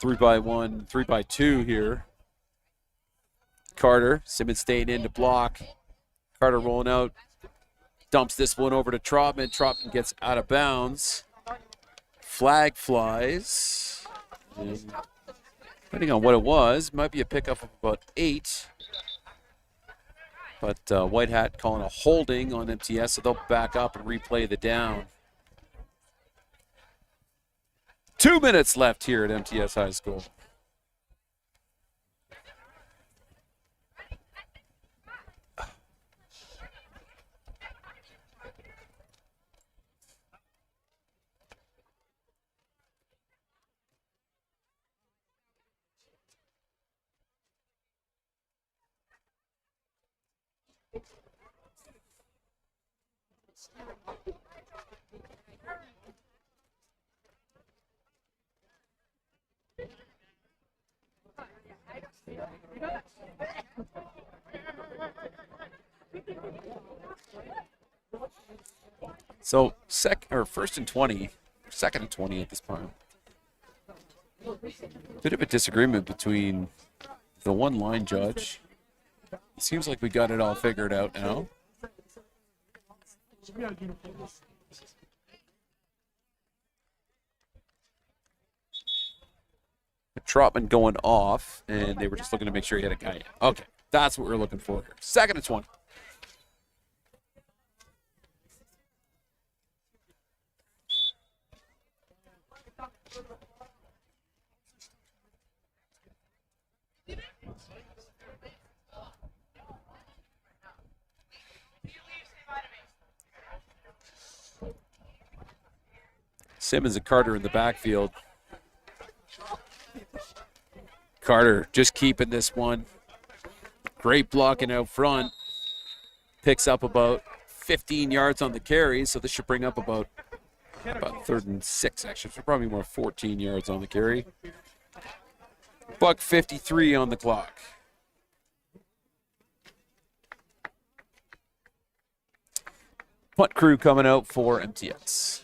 Three by one, 3x2 here. Carter, Simmons staying in to block. Carter rolling out, dumps this one over to Trotman. Trotman gets out of bounds. Flag flies. And depending on what it was, might be a pickup of about 8. But White Hat calling a holding on MTS, so they'll back up and replay the down. 2 minutes left here at MTS High School. So first and 20, second and 20 at this point. Bit of a disagreement between the one line judge. It seems like we got it all figured out now. Trotman going off, and they were just looking to make sure he had a guy in. Okay, that's what we're looking for here. Second and 20. Simmons and Carter in the backfield. Carter just keeping this one. Great blocking out front. Picks up about 15 yards on the carry, so this should bring up about 3rd and 6, actually. So probably more 14 yards on the carry. $1:53 on the clock. Punt crew coming out for MTS.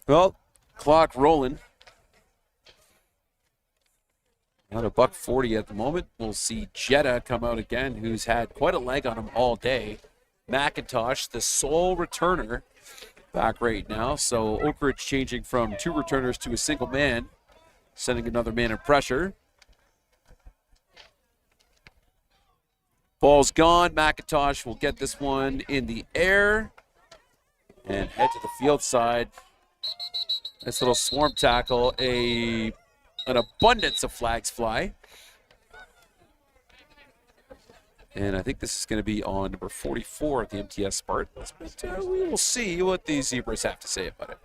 Well, clock rolling. At $1:40 at the moment. We'll see Jetta come out again, who's had quite a leg on him all day. McIntosh, the sole returner, back right now. So Oakridge changing from 2 returners to a single man, sending another man in pressure. Ball's gone. McIntosh will get this one in the air and head to the field side. Nice little swarm tackle. An abundance of flags fly. And I think this is going to be on number 44 at the MTS Spartans. But we will see what the Zebras have to say about it.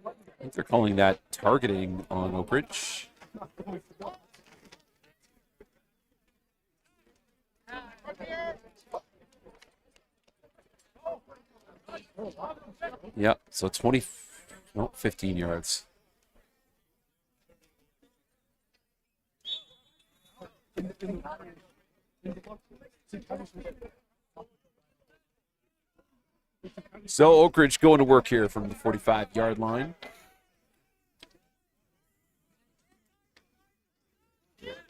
I think they're calling that targeting on Oakridge. Yeah, so 15 yards. So Oakridge going to work here from the 45-yard line.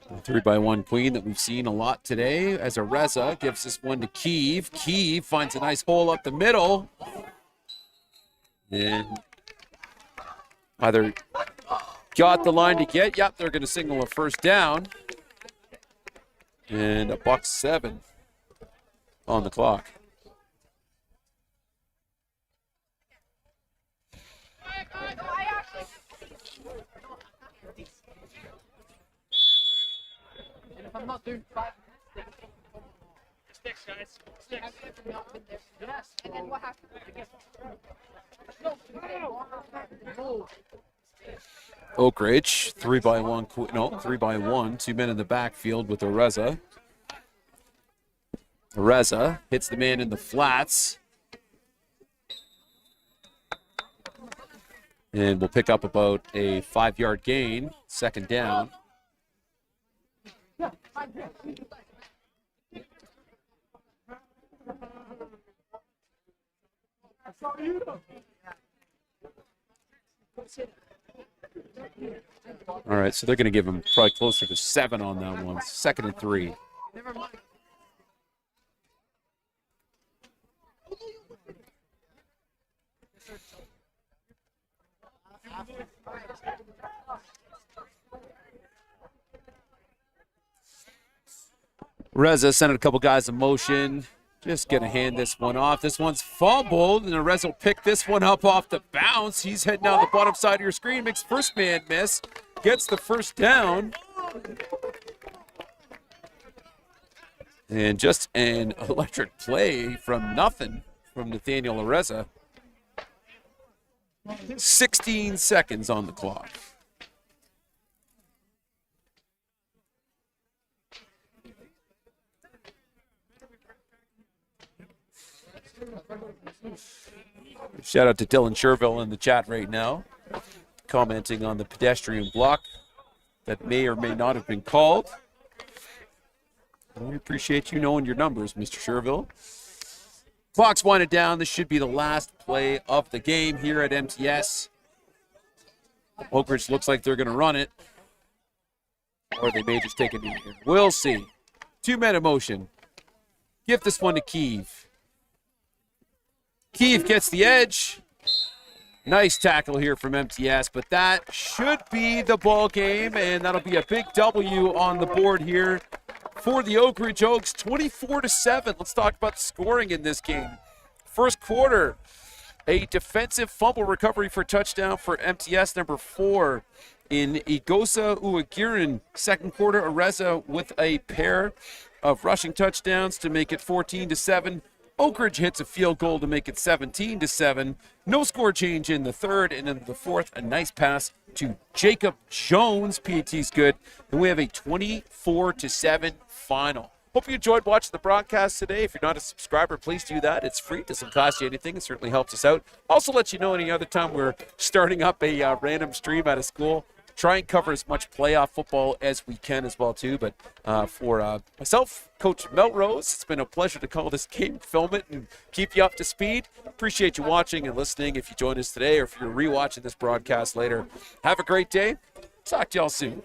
A 3-by-1 queen that we've seen a lot today as Reza gives this one to Kiev. Kiev finds a nice hole up the middle. And either got the line to get, yep, they're going to signal a first down. And a $1.07 on the clock. I'm not doing 5 minutes. Sticks, guys. Sticks. Yes. And then what happened? Oakridge, 3-by-1, 2 men in the backfield with Reza. Reza hits the man in the flats. And we'll pick up about a 5-yard gain, second down. All right, so they're going to give him probably closer to 7 on that one. 2nd and 3. Never mind. Reza sent a couple guys in motion. Just going to hand this one off. This one's fumbled, and Reza will pick this one up off the bounce. He's heading down the bottom side of your screen, makes first man miss, gets the first down. And just an electric play from nothing from Nathaniel Reza. 16 seconds on the clock. Shout out to Dylan Sherville in the chat right now, commenting on the pedestrian block that may or may not have been called. We appreciate you knowing your numbers, Mr. Sherville. Clock's winding down. This should be the last play of the game here at MTS. Oakridge looks like they're going to run it, or they may just take it in here. We'll see. 2 men in motion. Give this one to Kiev. Kiev gets the edge. Nice tackle here from MTS, but that should be the ball game, and that'll be a big W on the board here for the Oakridge Oaks, 24-7. Let's talk about the scoring in this game. First quarter, a defensive fumble recovery for touchdown for MTS, number 4 in Igosa Uagirin. Second quarter, Areza with a pair of rushing touchdowns to make it 14-7. Oakridge hits a field goal to make it 17-7. No score change in the third, and in the fourth, a nice pass to Jacob Jones. PAT's good, and we have a 24-7 final. Hope you enjoyed watching the broadcast today. If you're not a subscriber, please do that. It's free. It doesn't cost you anything. It certainly helps us out. Also let you know any other time we're starting up a random stream out of school. Try and cover as much playoff football as we can as well, too. But for myself, Coach Melrose, it's been a pleasure to call this game, film it, and keep you up to speed. Appreciate you watching and listening if you joined us today or if you're rewatching this broadcast later. Have a great day. Talk to y'all soon.